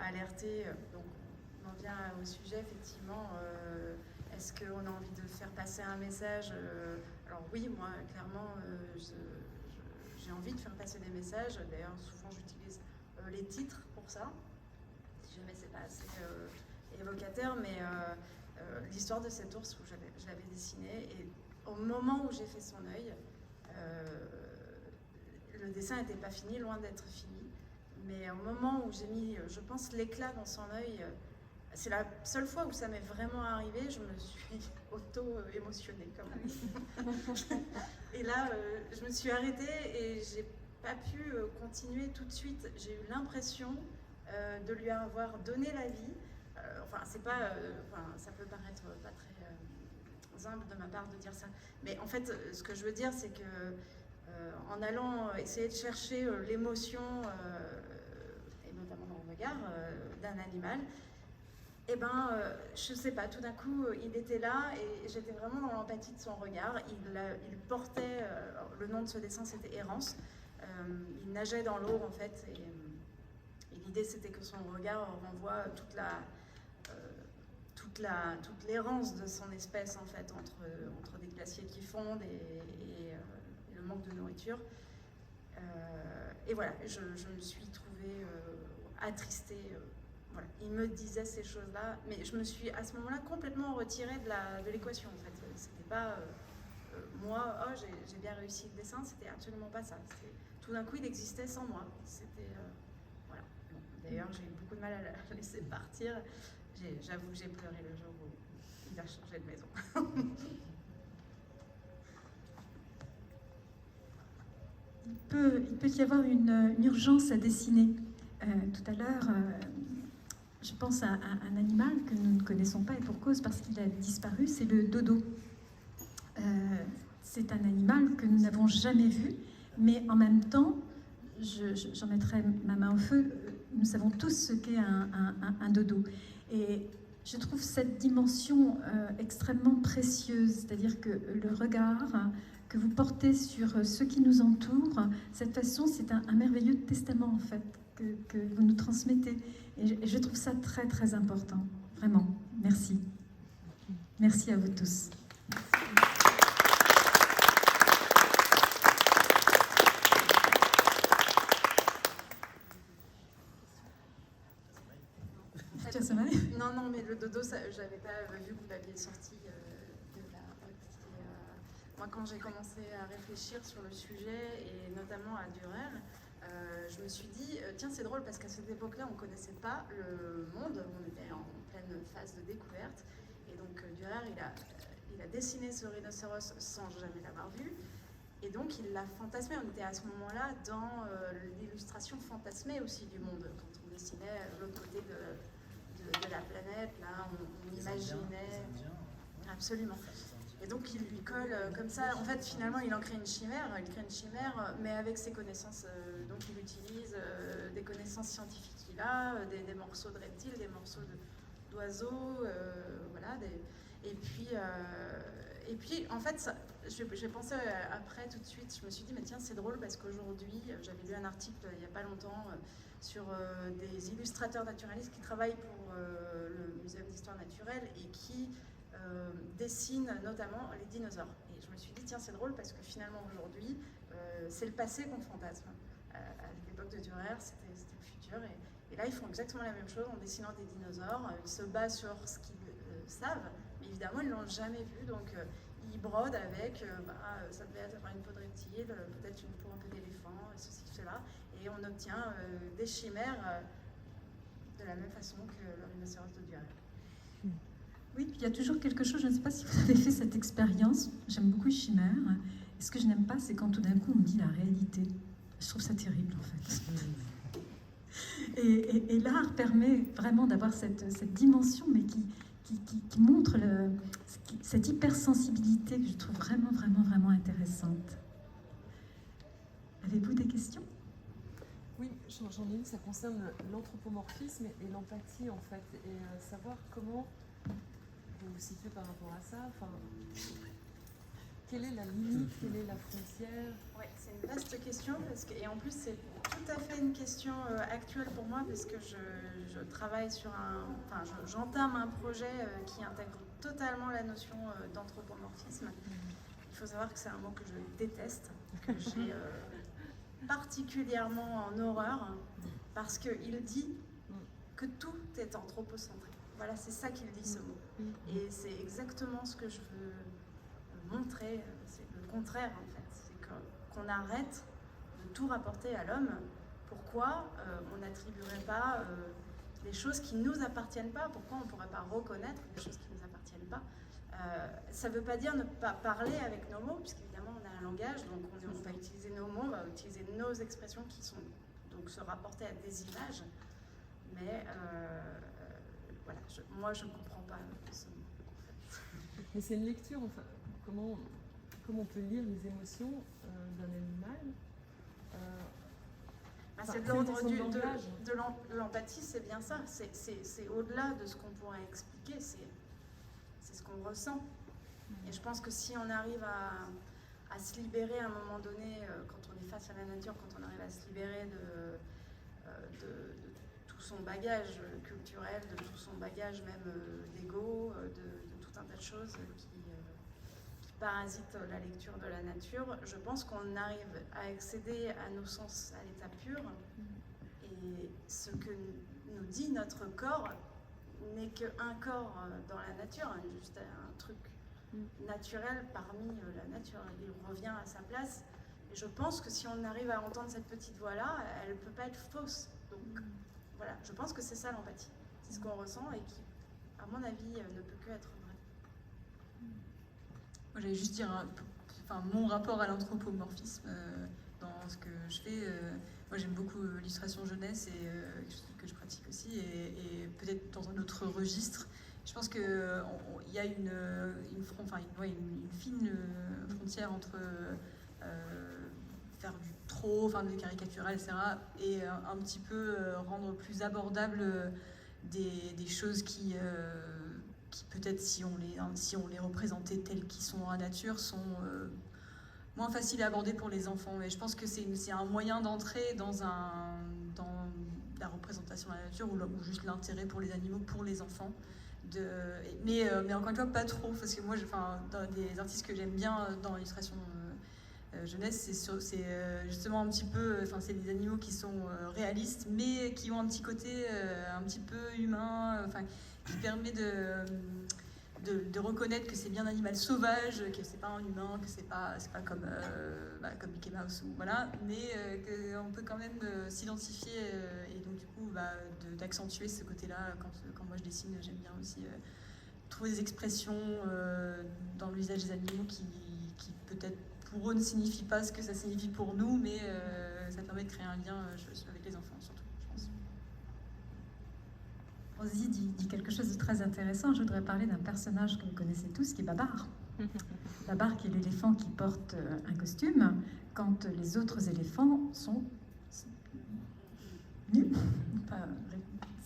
alerter. Donc, on en vient au sujet, effectivement. Est-ce qu'on a envie de faire passer un message Alors oui, moi, clairement, j'ai envie de faire passer des messages. D'ailleurs, souvent, j'utilise les titres pour ça, si jamais c'est pas assez évocateur. Mais l'histoire de cet ours, je l'avais dessiné, et au moment où j'ai fait son œil, le dessin n'était pas fini, loin d'être fini. Mais au moment où j'ai mis, je pense, l'éclat dans son œil, c'est la seule fois où ça m'est vraiment arrivé, je me suis auto-émotionnée quand même. Et là, je me suis arrêtée et j'ai pas pu continuer tout de suite. J'ai eu l'impression de lui avoir donné la vie. Enfin, c'est pas, ça peut paraître pas très humble de ma part de dire ça. Mais en fait, ce que je veux dire, c'est que en allant essayer de chercher l'émotion, et notamment dans le regard d'un animal, et je sais pas, tout d'un coup, il était là et j'étais vraiment dans l'empathie de son regard. Il portait, le nom de ce dessin c'était Errance. Il nageait dans l'eau en fait, et l'idée c'était que son regard renvoie toute l'errance de son espèce en fait, entre des glaciers qui fondent et le manque de nourriture. Et voilà, je me suis trouvée attristée. Voilà. Il me disait ces choses-là, mais je me suis à ce moment-là complètement retirée de l'équation en fait. C'était pas moi, oh j'ai bien réussi le dessin, c'était absolument pas ça. Tout d'un coup, il existait sans moi. C'était voilà. Bon, d'ailleurs, j'ai eu beaucoup de mal à la laisser partir. J'avoue que j'ai pleuré le jour où il a changé de maison. Il peut y avoir une urgence à dessiner. Tout à l'heure, je pense à un animal que nous ne connaissons pas et pour cause parce qu'il a disparu, c'est le dodo. C'est un animal que nous n'avons jamais vu, mais en même temps, j'en mettrai ma main au feu, nous savons tous ce qu'est un dodo. Et je trouve cette dimension extrêmement précieuse, c'est-à-dire que le regard que vous portez sur ceux qui nous entourent, cette façon, c'est un merveilleux testament en fait, que vous nous transmettez. Et je trouve ça très très important, vraiment. Merci. Merci à vous tous. Non, mais le dodo, je n'avais pas vu que vous l'aviez sorti de la boîte. Moi, quand j'ai commencé à réfléchir sur le sujet, et notamment à Dürer, je me suis dit, tiens, c'est drôle parce qu'à cette époque-là, on ne connaissait pas le monde, on était en pleine phase de découverte. Et donc, Dürer, il a dessiné ce rhinocéros sans jamais l'avoir vu. Et donc, il l'a fantasmé. On était à ce moment-là dans l'illustration fantasmée aussi du monde, quand on dessinait l'autre côté de la planète, là, on imaginait... Absolument. Et donc, il lui colle comme ça. En fait, finalement, il en crée une chimère. Il crée une chimère, mais avec ses connaissances. Donc, il utilise des connaissances scientifiques qu'il a, des morceaux de reptiles, des morceaux d'oiseaux, voilà. Et puis, en fait, j'ai pensé après, tout de suite, je me suis dit, mais tiens, c'est drôle parce qu'aujourd'hui, j'avais lu un article il n'y a pas longtemps sur des illustrateurs naturalistes qui travaillent pour le Muséum d'histoire naturelle et qui dessinent notamment les dinosaures. Et je me suis dit, tiens, c'est drôle parce que finalement, aujourd'hui, c'est le passé qu'on fantasme. À l'époque de Dürer, c'était le futur. Et là, ils font exactement la même chose en dessinant des dinosaures. Ils se basent sur ce qu'ils savent, mais évidemment, ils ne l'ont jamais vu. Donc, il brode avec, ça devait avoir une peau de reptile, peut-être une peau un peu d'éléphant, ceci, cela, et on obtient des chimères de la même façon que le rhinocéros de Duhamel. Oui, puis il y a toujours quelque chose, je ne sais pas si vous avez fait cette expérience, j'aime beaucoup les chimères, et ce que je n'aime pas, c'est quand tout d'un coup on me dit la réalité. Je trouve ça terrible en fait. Et l'art permet vraiment d'avoir cette dimension, mais qui montre cette hypersensibilité que je trouve vraiment, vraiment, vraiment intéressante. Avez-vous des questions? Oui, j'en ai une, ça concerne l'anthropomorphisme et l'empathie en fait, et savoir comment vous vous situez par rapport à ça, enfin, quelle est la limite, quelle est la frontière? Ouais, c'est une vaste question, et en plus c'est tout à fait une question actuelle pour moi, parce que je travaille sur j'entame un projet qui intègre totalement la notion d'anthropomorphisme. Il faut savoir que c'est un mot que je déteste, que j'ai particulièrement en horreur, parce qu'il dit que tout est anthropocentré. Voilà, c'est ça qu'il dit, ce mot. Et c'est exactement ce que je veux montrer, c'est le contraire en fait. C'est qu'on arrête de tout rapporter à l'homme. Pourquoi on n'attribuerait pas les choses qui ne nous appartiennent pas? Pourquoi on ne pourrait pas reconnaître les choses qui ne nous appartiennent pas? Ça ne veut pas dire ne pas parler avec nos mots, puisqu'évidemment on a un langage, donc on va utiliser nos mots, on va utiliser nos expressions qui sont donc se rapporter à des images. Mais voilà, moi je ne comprends pas ce mot. Mais c'est une lecture, enfin, comment on peut lire les émotions d'un animal? C'est de l'ordre de l'empathie, c'est bien ça. C'est au-delà de ce qu'on pourrait expliquer, c'est ce qu'on ressent. Et je pense que si on arrive à se libérer à un moment donné, quand on est face à la nature, quand on arrive à se libérer de tout son bagage culturel, de tout son bagage même d'ego, de tout un tas de choses qui parasitent la lecture de la nature, je pense qu'on arrive à accéder à nos sens à l'état pur. Et ce que nous dit notre corps n'est qu'un corps dans la nature, juste un truc naturel parmi la nature. Il revient à sa place. Et je pense que si on arrive à entendre cette petite voix-là, elle ne peut pas être fausse. Donc voilà, je pense que c'est ça l'empathie. C'est ce qu'on ressent et qui, à mon avis, ne peut que être vrai. Moi, j'allais juste dire, mon rapport à l'anthropomorphisme dans ce que je fais. Moi, j'aime beaucoup l'illustration jeunesse et quelque chose que je pratique aussi, et peut-être dans un autre registre. Je pense qu'il y a une fine frontière entre faire du trop, du caricatural, etc., et un petit peu rendre plus abordable des choses qui peut-être, si on les représentait telles qu'ils sont dans la nature, sont moins faciles à aborder pour les enfants. Et je pense que c'est un moyen d'entrer dans la représentation de la nature, ou juste l'intérêt pour les animaux, pour les enfants. Mais encore une fois, pas trop, parce que moi, dans des artistes que j'aime bien dans l'illustration jeunesse, c'est justement un petit peu, c'est des animaux qui sont réalistes, mais qui ont un petit côté un petit peu humain, qui permet de reconnaître que c'est bien un animal sauvage, que c'est pas un humain, que c'est pas comme Mickey Mouse, voilà, mais qu'on peut quand même s'identifier, et donc du coup d'accentuer ce côté-là. Quand moi je dessine, j'aime bien aussi trouver des expressions dans l'usage des animaux qui peut-être pour eux ne signifient pas ce que ça signifie pour nous, mais ça permet de créer un lien avec les enfants surtout, je pense. Rosie dit quelque chose de très intéressant. Je voudrais parler d'un personnage que vous connaissez tous, qui est Babar. Babar, qui est l'éléphant qui porte un costume quand les autres éléphants sont nus.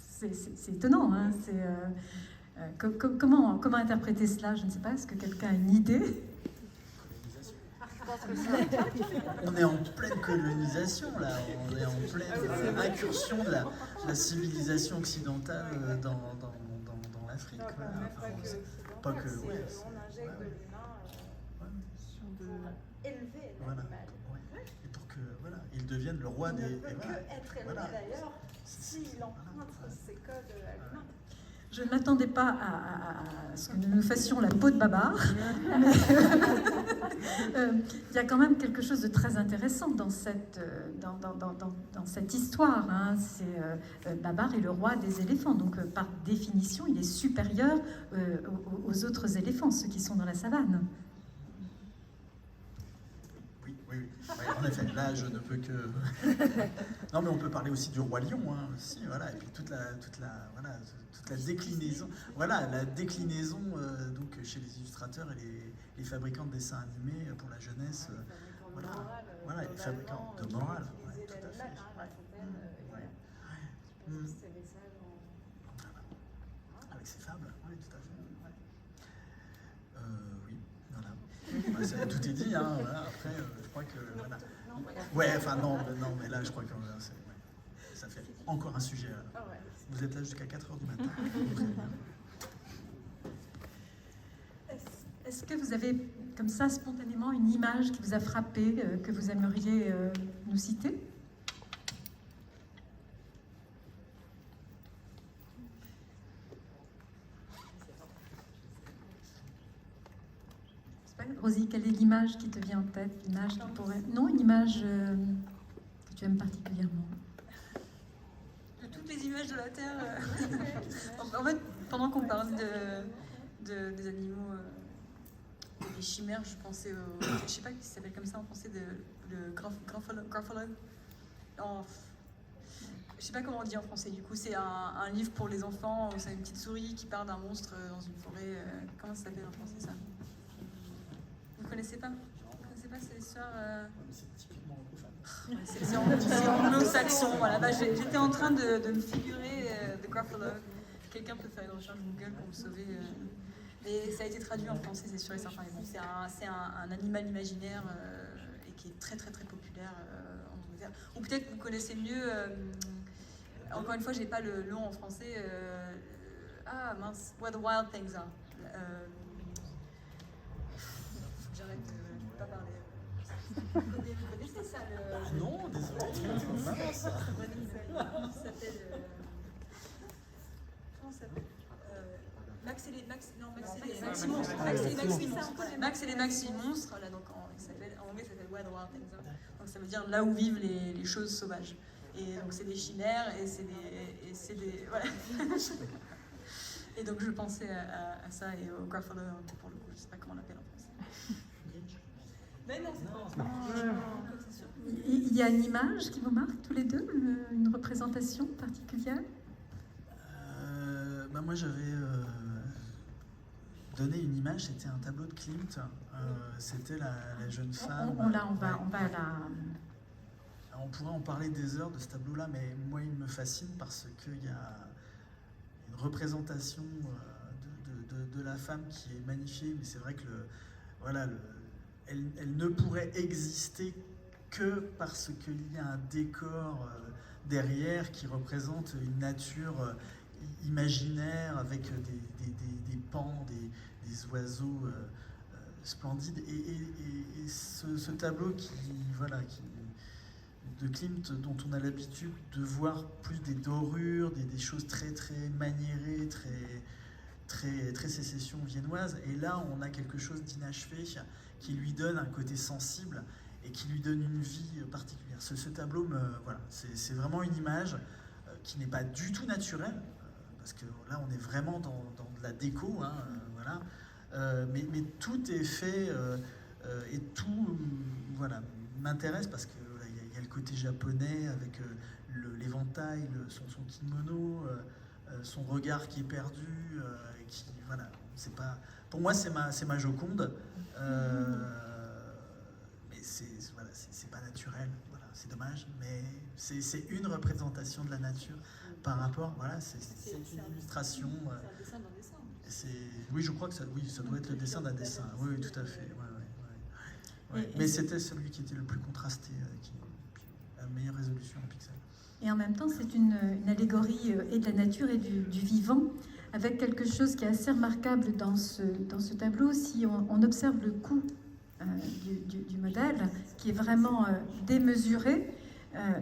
C'est étonnant, hein. Comment interpréter cela? Je ne sais pas. Est-ce que quelqu'un a une idée? On est en pleine colonisation, là. On est en pleine incursion de la civilisation occidentale dans l'Afrique. Pas que, on injecte de l'humain pour élever l'animal. Et pour que, il devienne le roi des... Il ne peut que être élevé d'ailleurs s'il emprunte ses codes à l'humain. Je ne m'attendais pas à ce que nous fassions la peau de Babar. Mais, il y a quand même quelque chose de très intéressant dans cette histoire. Hein. Babar est le roi des éléphants, donc par définition, il est supérieur aux autres éléphants, ceux qui sont dans la savane. Oui, en effet, là je ne peux que... Non mais on peut parler aussi du roi lion, hein, aussi, voilà, et puis toute la déclinaison, voilà, la déclinaison donc chez les illustrateurs et les fabricants de dessins animés pour la jeunesse, voilà, les fabricants de morale, ouais, tout à fait. Avec ses fables, oui, tout à fait. Oui, voilà. Tout est dit, hein, voilà. Après, je crois que... Voilà. Ouais, enfin non, mais là, je crois que ça fait encore un sujet. Vous êtes là jusqu'à 4h du matin. Est-ce que vous avez, comme ça, spontanément, une image qui vous a frappé, que vous aimeriez nous citer ? Rosie, quelle est l'image qui te vient en tête? L'image qui pourrait... Non, une image que tu aimes particulièrement. De toutes les images de la Terre. En fait, pendant qu'on parle des animaux, des chimères, je pensais au... Je sais pas qui s'appelle comme ça en français, le graphologue. Je sais pas comment on dit en français, du coup, c'est un livre pour les enfants où c'est une petite souris qui part d'un monstre dans une forêt. Comment ça s'appelle en français, ça? Vous connaissez pas? Vous connaissez pas cette histoire C'est typiquement anglophone. C'est anglo-saxon, voilà. Bah, j'étais en train de me figurer The Graphologue. Quelqu'un peut faire une recherche Google pour me sauver. Mais ça a été traduit en français, c'est sûr et certain. Bon, c'est un animal imaginaire et qui est très très très populaire en Angleterre. Ou peut-être que vous connaissez mieux. Encore une fois, j'ai pas le nom en français. Ah mince, Where the Wild Things Are. J'arrête de pas parler. Vous connaissez ça Non, désolé. Ça s'appelle. Comment ça s'appelle? Max et les Maxi Monstres. Max et les Maxi Monstres. Voilà, donc en anglais, ça s'appelle Where the Wild Things Are. Donc ça veut dire là où vivent les choses sauvages. Et donc c'est des chimères et c'est des voilà. Et donc je pensais à ça et au graphologue pour le coup, je sais pas comment on l'appelle en français. Mais non, c'est pas. Il y a une image qui vous marque tous les deux, une représentation particulière? Moi j'avais donné une image, c'était un tableau de Klimt, c'était la jeune femme. On va la... On pourrait en parler des heures de ce tableau-là, mais moi il me fascine parce qu'il y a une représentation de la femme qui est magnifiée, mais c'est vrai que elle ne pourrait exister que parce qu'il y a un décor derrière qui représente une nature imaginaire avec des pans, des oiseaux splendides. Et ce tableau de Klimt, dont on a l'habitude de voir plus des dorures, des choses très très maniérées, très sécession viennoise. Et là, on a quelque chose d'inachevé qui lui donne un côté sensible et qui lui donne une vie particulière. Ce tableau, c'est vraiment une image qui n'est pas du tout naturelle, parce que là, on est vraiment dans de la déco, hein, voilà. Mais tout est fait et tout m'intéresse parce que il y a le côté japonais avec l'éventail, son kimono, son regard qui est perdu, et qui c'est pas. Pour moi, c'est ma Joconde, mais c'est pas naturel. Voilà, c'est dommage, mais c'est une représentation de la nature par rapport. Voilà, c'est une illustration. C'est un dessin d'un dessin. Oui, je crois que ça doit être le dessin d'un dessin. Oui, tout à fait. Ouais. Mais c'était celui qui était le plus contrasté, qui a la meilleure résolution en pixels. Et en même temps, c'est une allégorie et de la nature et du vivant, avec quelque chose qui est assez remarquable dans ce tableau. Si on observe le cou du modèle, qui est vraiment démesuré,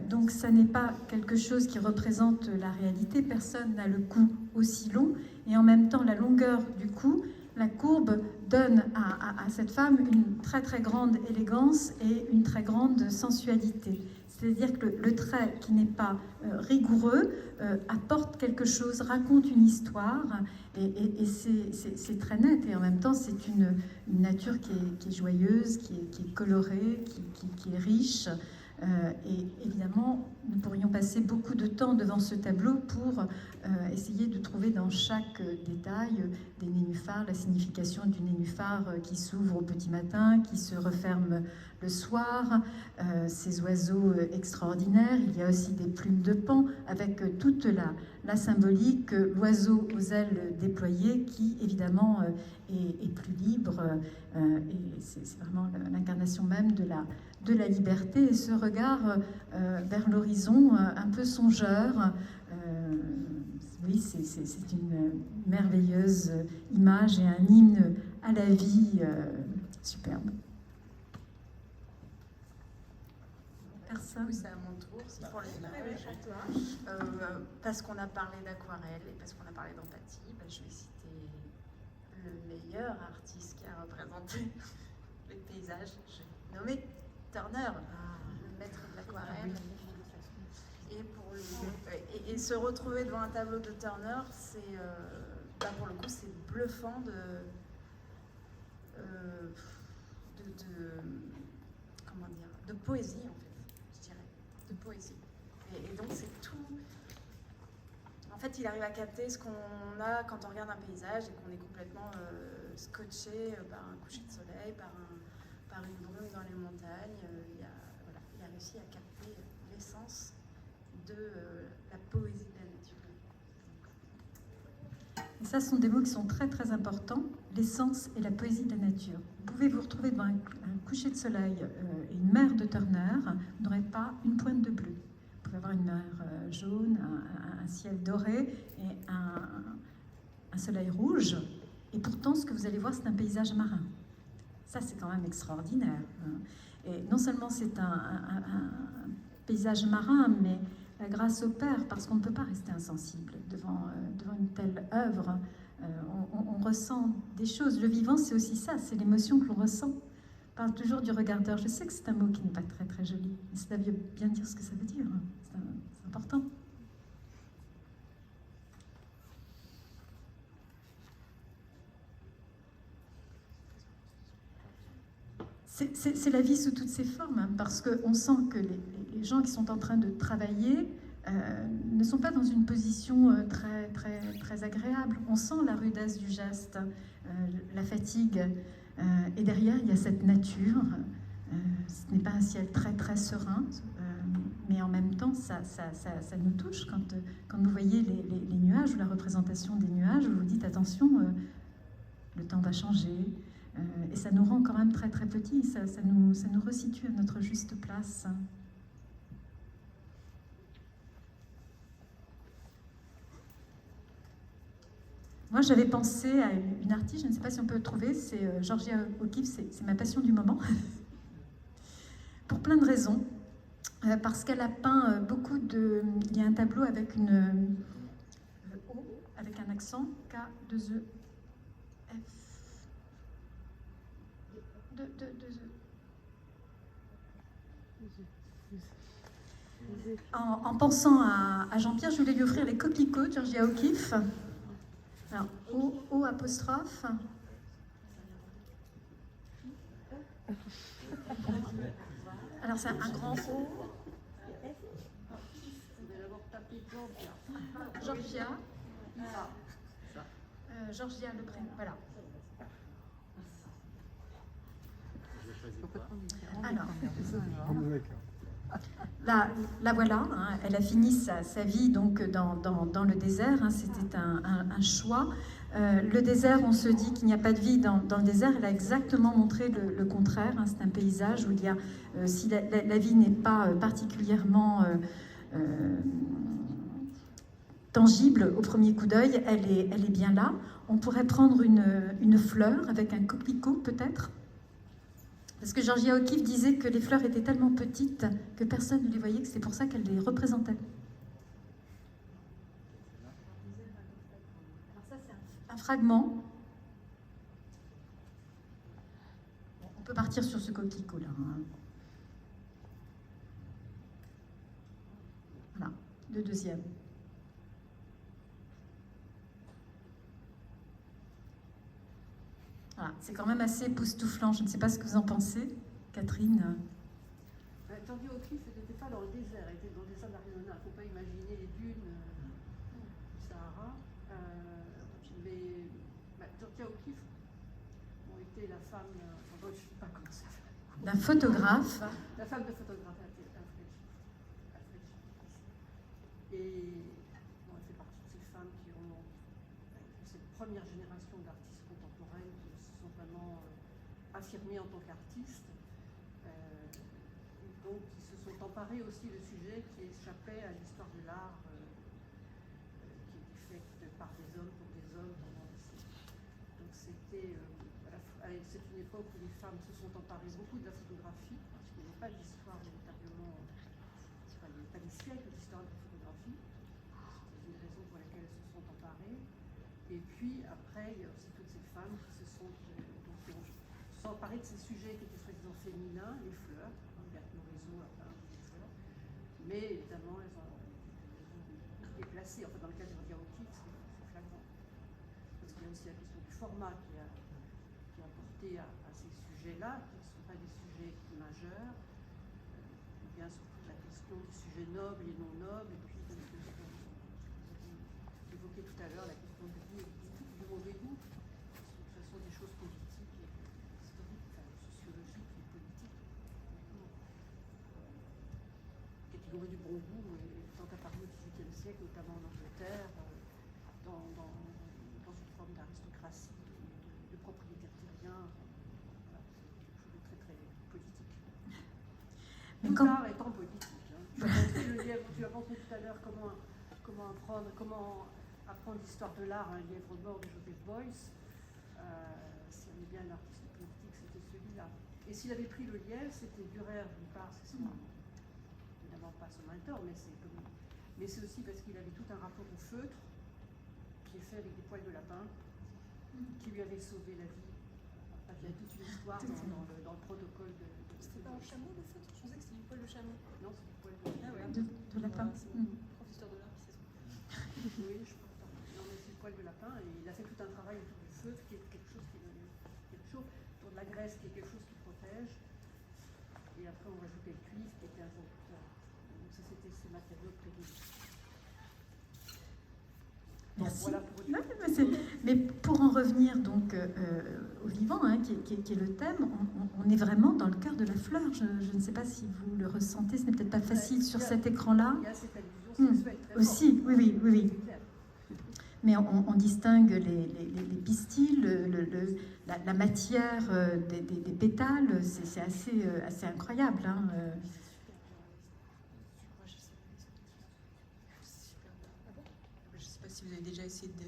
Donc ça n'est pas quelque chose qui représente la réalité. Personne n'a le cou aussi long. Et en même temps, la longueur du cou, la courbe donne à cette femme une très très grande élégance et une très grande sensualité. C'est-à-dire que le trait qui n'est pas rigoureux apporte quelque chose, raconte une histoire, et c'est très net. Et en même temps, c'est une nature qui est joyeuse, qui est colorée, qui est riche. Et évidemment, nous pourrions passer beaucoup de temps devant ce tableau pour essayer de trouver dans chaque détail des nénuphars, la signification du nénuphar qui s'ouvre au petit matin, qui se referme le soir, ces oiseaux extraordinaires. Il y a aussi des plumes de paon avec toute la symbolique, l'oiseau aux ailes déployées qui évidemment est plus libre, et c'est vraiment l'incarnation même de la liberté, et ce regard vers l'horizon un peu songeur. Oui, c'est une merveilleuse image et un hymne à la vie superbe. Personne? Oui, c'est à mon tour, c'est pour les images. Parce qu'on a parlé d'aquarelle et parce qu'on a parlé d'empathie, je vais citer le meilleur artiste qui a représenté les paysages. J'ai nommé Turner, le maître de l'aquarelle. Et se retrouver devant un tableau de Turner, c'est pour le coup, c'est bluffant de poésie en fait, je dirais, de poésie. Et donc c'est tout. En fait, il arrive à capter ce qu'on a quand on regarde un paysage et qu'on est complètement scotché par un coucher de soleil, par une brume dans les montagnes. Il a réussi à capter l'essence de la poésie de la nature. Et ça, ce sont des mots qui sont très très importants, l'essence et la poésie de la nature. Vous pouvez vous retrouver devant un coucher de soleil et une mer de Turner, vous n'aurez pas une pointe de bleu. Vous pouvez avoir une mer jaune, un ciel doré et un soleil rouge, et pourtant ce que vous allez voir, c'est un paysage marin. Ça, c'est quand même extraordinaire. Et non seulement c'est un paysage marin, mais la grâce opère, parce qu'on ne peut pas rester insensible devant une telle œuvre. On ressent des choses. Le vivant, c'est aussi ça, c'est l'émotion que l'on ressent. On parle toujours du regardeur. Je sais que c'est un mot qui n'est pas très très joli, mais ça veut bien dire ce que ça veut dire. C'est important. C'est la vie sous toutes ses formes, hein, parce qu'on sent que les gens qui sont en train de travailler ne sont pas dans une position très, très, très agréable. On sent la rudesse du geste, la fatigue, et derrière il y a cette nature. Ce n'est pas un ciel très très serein, mais en même temps ça nous touche quand vous voyez les nuages ou la représentation des nuages. Vous vous dites attention, le temps va changer. Et ça nous rend quand même très très petits, ça nous resitue à notre juste place. Moi j'avais pensé à une artiste, je ne sais pas si on peut le trouver, c'est Georgia O'Keeffe, c'est ma passion du moment. Pour plein de raisons. Parce qu'elle a peint beaucoup de... Il y a un tableau avec une O, avec un accent, K2E. En pensant à Jean-Pierre, je voulais lui offrir les coquelicots de Georgia O'Keeffe. Alors, O apostrophe. Alors, c'est un grand O. Georgia. Georgia, le prénom. Voilà. Alors, la voilà, hein, elle a fini sa vie donc dans le désert, hein, c'était un choix. Le désert, on se dit qu'il n'y a pas de vie dans le désert, elle a exactement montré le contraire, hein, c'est un paysage où il y a, si la vie n'est pas particulièrement tangible au premier coup d'œil, elle est bien là. On pourrait prendre une fleur avec un coquelicot peut-être. Parce que Georgia O'Keeffe disait que les fleurs étaient tellement petites que personne ne les voyait, que c'est pour ça qu'elle les représentait. Alors ça, c'est un fragment. Bon, on peut partir sur ce coquelicot là. Hein. Voilà, le deuxième. Voilà, c'est quand même assez époustouflant. Je ne sais pas ce que vous en pensez, Catherine. Georgia O'Keeffe n'était pas dans le désert, elle était dans le désert d'Arizona. Il ne faut pas imaginer les dunes du Sahara. Mais Georgia O'Keeffe était la femme, je ne sais pas comment ça s'appelle. D'un photographe. La femme de photographe Alfred. Et bon, elle fait partie de ces femmes qui ont cette première génération d'artistes contemporaines qui se sont vraiment affirmées en tant qu'artistes. Donc, qui se sont emparés aussi de sujets qui échappaient à l'histoire de l'art, qui était faite par des hommes pour des hommes pendant des siècles. Donc, c'est une époque où les femmes se sont emparées beaucoup de la photographie, parce qu'il n'y avait pas d'histoire véritablement, il n'y avait pas des siècles d'histoire de la photographie. C'est une raison pour laquelle elles se sont emparées. Et puis, après, il y a aussi toutes ces femmes qui se sont emparées de ces sujets qui étaient soi-disant féminins, les fleurs. Mais évidemment, elles ont déplacé, enfin dans le cas de Georgia O'Keeffe, c'est flagrant. Parce qu'il y a aussi la question du format qui a porté à ces sujets-là, qui ne sont pas des sujets majeurs. Il y a surtout la question du sujet noble et non noble, et puis comme vous évoquiez tout à l'heure, la question du goût et du mauvais goût. Ce sont des choses politiques et historiques, enfin, sociologiques et politiques. Catégorie du bon goût étant apparue au XVIIIe siècle, notamment en Angleterre, dans une forme d'aristocratie, de propriétaire terrien. Voilà, c'est quelque chose de très très politique. Mais Tout l'art étant politique. Hein. Tu as montré tout à l'heure comment apprendre l'histoire de l'art, un lièvre mort de Joseph Beuys. Si on est bien un artiste politique, c'était celui-là. Et s'il avait pris le lièvre, c'était Dürer, d'une part, c'est ça. Pas son mentor, mais c'est aussi parce qu'il avait tout un rapport au feutre qui est fait avec des poils de lapin qui lui avait sauvé la vie. Enfin, il y a toute une histoire dans le protocole de C'était pas un chameau le feutre? Je pensais que c'était du poil de chameau. Non, c'est du poil de lapin. Ah ouais. de lapin. C'est mon professeur de l'art qui sait ça. Oui, je crois pas. Non, mais c'est le poil de lapin et il a fait tout un travail autour du feutre qui est quelque chose autour de la graisse qui est quelque chose qui protège. Et après, on rajoutait le cuivre qui était un conducteur. Donc ça, c'était ces matériaux privilégiés. Merci. Voilà pour mais pour en revenir donc au vivant, hein, qui est le thème, on est vraiment dans le cœur de la fleur. Je ne sais pas si vous le ressentez, ce n'est peut-être pas facile sur cet écran-là. Il y a cette allusion sexuelle. Aussi, oui. Mais on distingue les pistils, la matière des pétales, c'est assez incroyable. Hein. Je sais pas si vous avez déjà essayé de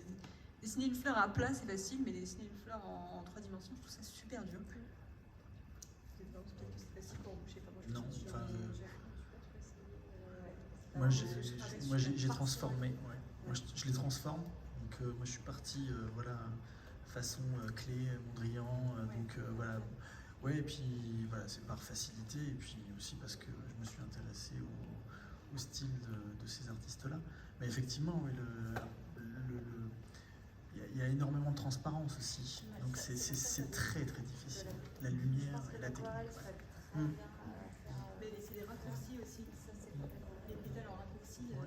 dessiner une fleur à plat, c'est facile, mais dessiner une fleur en 3 dimensions, je trouve ça super dur. Peut-être que c'est facile pour vous, je sais pas. Non, enfin, moi j'ai transformé. Ouais. Moi je les transforme. Donc moi je suis parti, voilà, façon clé, Mondrian. Donc voilà. Ouais, et puis voilà, c'est par facilité, et puis aussi parce que je me suis intéressé au style de ces artistes-là. Mais effectivement, oui, il y a énormément de transparence aussi. Donc c'est très très difficile. La lumière et la technique. Ouais. Mais c'est les raccourcis aussi, ça c'est les pétales en raccourci. Ah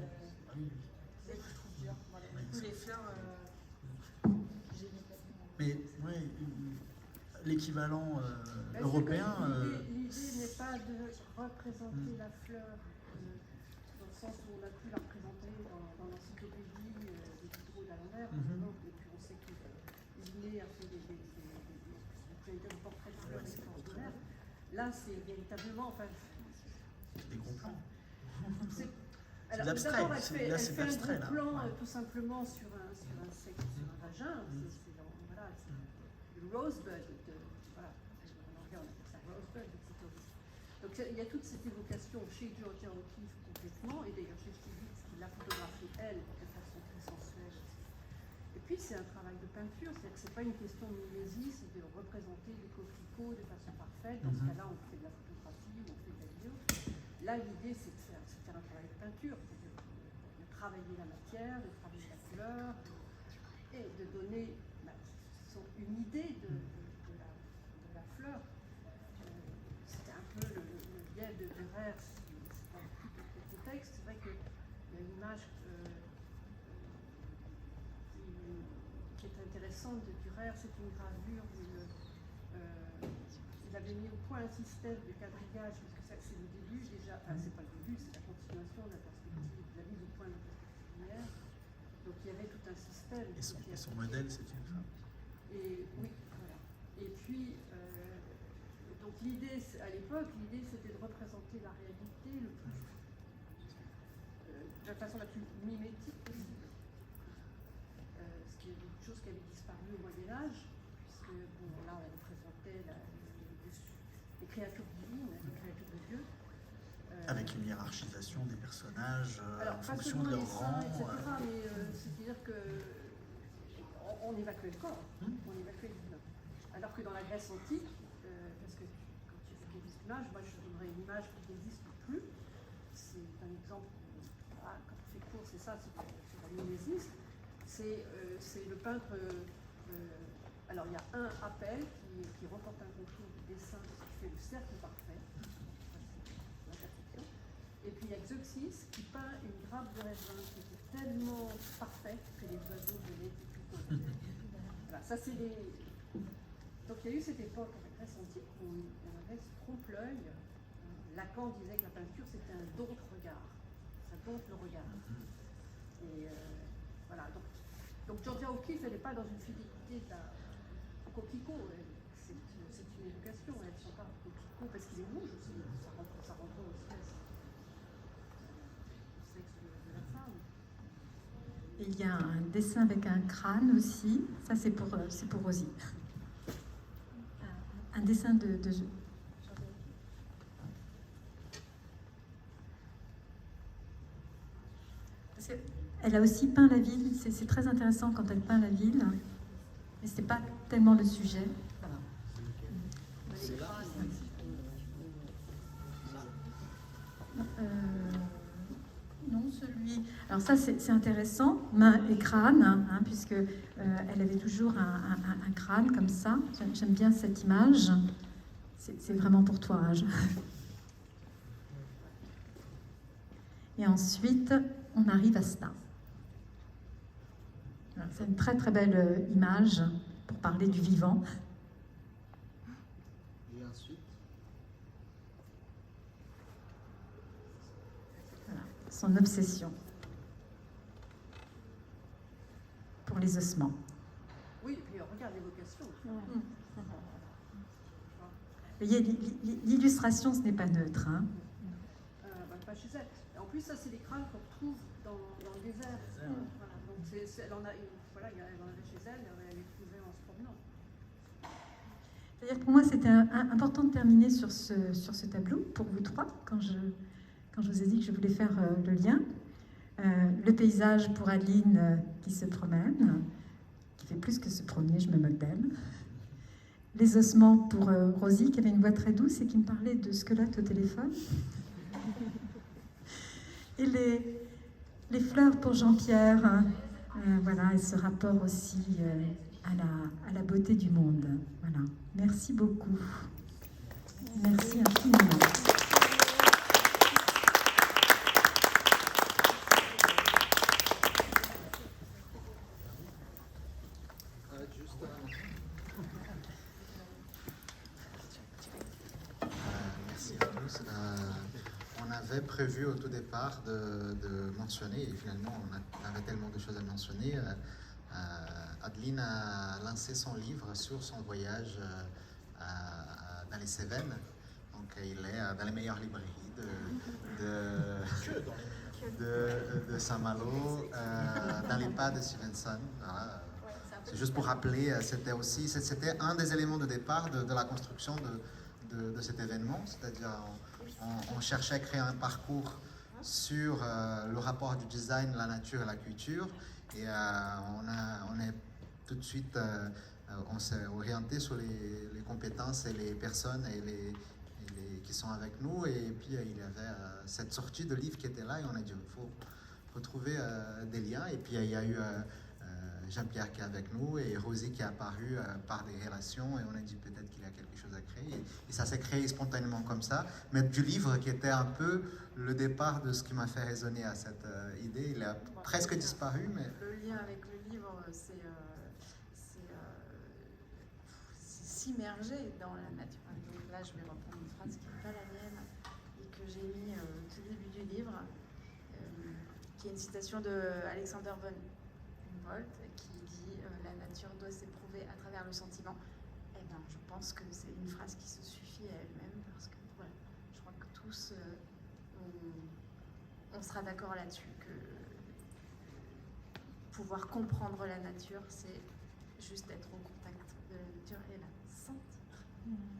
oui. C'est ça que je trouve dur. Voilà. Oui, Du coup, les fleurs, j'ai mis pas. Mais ouais, l'équivalent européen. L'idée n'est pas de représenter la fleur dans le sens où on a pu la représenter dans l'encyclopédie de Diderot d'Alembert, par exemple, et puis on sait que Linné a fait des portraits de fleurs extraordinaires. Là, c'est véritablement. Enfin, Des gros plans. Alors, l'abstrait. d'abord, elle fait l'abstrait, un là. gros plan Ouais. tout simplement sur un sexe, sur un vagin. Voilà, c'est le rosebud. Voilà, en anglais on appelle ça rosebud. Donc il y a toute cette évocation chez Georgia O'Keeffe complètement, et d'ailleurs chez Stiglitz qui l'a photographiée elle de façon très sensuelle. Et puis c'est un travail de peinture, c'est-à-dire que c'est pas une question de mimésie, c'est de représenter des coquelicots de façon parfaite. Dans ce cas-là, on fait de la photographie, on fait de la vidéo. Là, l'idée c'est de faire un travail de peinture, c'est-à-dire de travailler la matière, de travailler la couleur, et de donner une idée de la fleur. C'était un peu le biais de Dürer, c'est pas tout le texte. C'est vrai qu'il y a une image qui est intéressante de Dürer, c'est une gravure où il avait mis au point un système de quadrillage, parce que c'est le début déjà, enfin c'est pas le début, c'est la continuation de la perspective, de la mise au point de la perspective linéaire. Donc il y avait tout un système. Et son modèle, c'est une femme. Et oui, voilà. Et puis, donc l'idée, à l'époque, l'idée c'était de représenter la réalité de la façon la plus mimétique possible. Ce qui est une chose qui avait disparu au Moyen-Âge, puisque bon, là on représentait les créatures divines, les créatures de Dieu. Avec une hiérarchisation des personnages Alors, en pas fonction seulement de leur les saints, rang. etc., mais c'est-à-dire que on évacuait le corps, on évacuait le divin. Alors que dans la Grèce antique, parce que quand tu évoquais des images, moi je donnerais une image qui n'existe plus. C'est un exemple, quand on fait court, c'est ça, c'est la mimésis. C'est le peintre. Alors il y a un appel qui reporte un contour du dessin qui fait le cercle parfait. Et puis il y a Xeuxis qui peint une grappe de raisin qui était tellement parfaite que les oiseaux venaient du tout. Voilà, ça c'est les. Donc il y a eu cette époque en Grèce antique où on avait ce trompe-l'œil. Lacan disait que la peinture c'était un don de regard. Ça dompte le regard. Et voilà. Donc Georgia O'Keeffe, elle n'est pas dans une fidélité au coquelicot. C'est une éducation. Elle ne sont pas au coquelicot parce qu'il est rouge aussi. Ça rentre aussi à sexe de la femme. Et il y a un dessin avec un crâne aussi. Ça, c'est pour Rosie. Un dessin de elle a aussi peint la ville. C'est très intéressant quand elle peint la ville. Mais ce n'est pas tellement le sujet. Voilà. Non, celui. Alors ça, c'est intéressant, main et crâne, hein, puisque elle avait toujours un crâne comme ça. J'aime bien cette image. C'est vraiment pour toi. Et ensuite, on arrive à ça. C'est une très très belle image pour parler du vivant. Et ensuite, voilà, son obsession pour les ossements. Oui, puis regarde l'évocation. L'illustration, ce n'est pas neutre. Hein. Pas chez elle. Et en plus, ça, c'est les crânes qu'on retrouve dans le désert. Voilà. Donc, elle en avait chez elle, elle les trouvait en se promenant. C'est-à-dire pour moi, c'était important de terminer sur ce tableau, pour vous trois, quand je vous ai dit que je voulais faire le lien. Le paysage pour Adeline qui se promène, qui fait plus que se promener, je me moque d'elle. Les ossements pour Rosie, qui avait une voix très douce et qui me parlait de squelette au téléphone. Et les fleurs pour Jean-Pierre, hein, voilà, et ce rapport aussi à la beauté du monde. Voilà. Merci beaucoup. Merci infiniment. Merci à tous. On avait prévu au tout départ de mentionner, et finalement on avait tellement de choses à mentionner. Adeline a lancé son livre sur son voyage dans les Cévennes. Donc il est dans les meilleures librairies de Saint-Malo, dans les pas de Stevenson. Voilà. C'est juste pour rappeler, c'était un des éléments de départ de la construction de cet événement, c'est-à-dire on cherchait à créer un parcours sur le rapport du design, la nature et la culture. Et on est tout de suite, on s'est orienté sur les compétences et les personnes qui sont avec nous. Et puis il y avait cette sortie de livre qui était là et on a dit il faut retrouver des liens. Et puis il y a eu Jean-Pierre qui est avec nous et Rosie qui est apparue par des relations et on a dit peut-être qu'il y a quelque chose à créer. Et ça s'est créé spontanément comme ça. Mais du livre qui était un peu le départ de ce qui m'a fait résonner à cette idée, il a presque disparu. Mais Le lien avec le livre, c'est s'immerger dans la nature. Donc là, je vais reprendre une phrase qui n'est pas la mienne et que j'ai mis au tout début du livre, qui est une citation de Alexander von Humboldt qui dit la nature doit s'éprouver à travers le sentiment. Eh ben, je pense que c'est une phrase qui se suffit à elle-même parce que voilà, je crois que tous on sera d'accord là-dessus que pouvoir comprendre la nature, c'est juste être au contact de la nature et la sentir.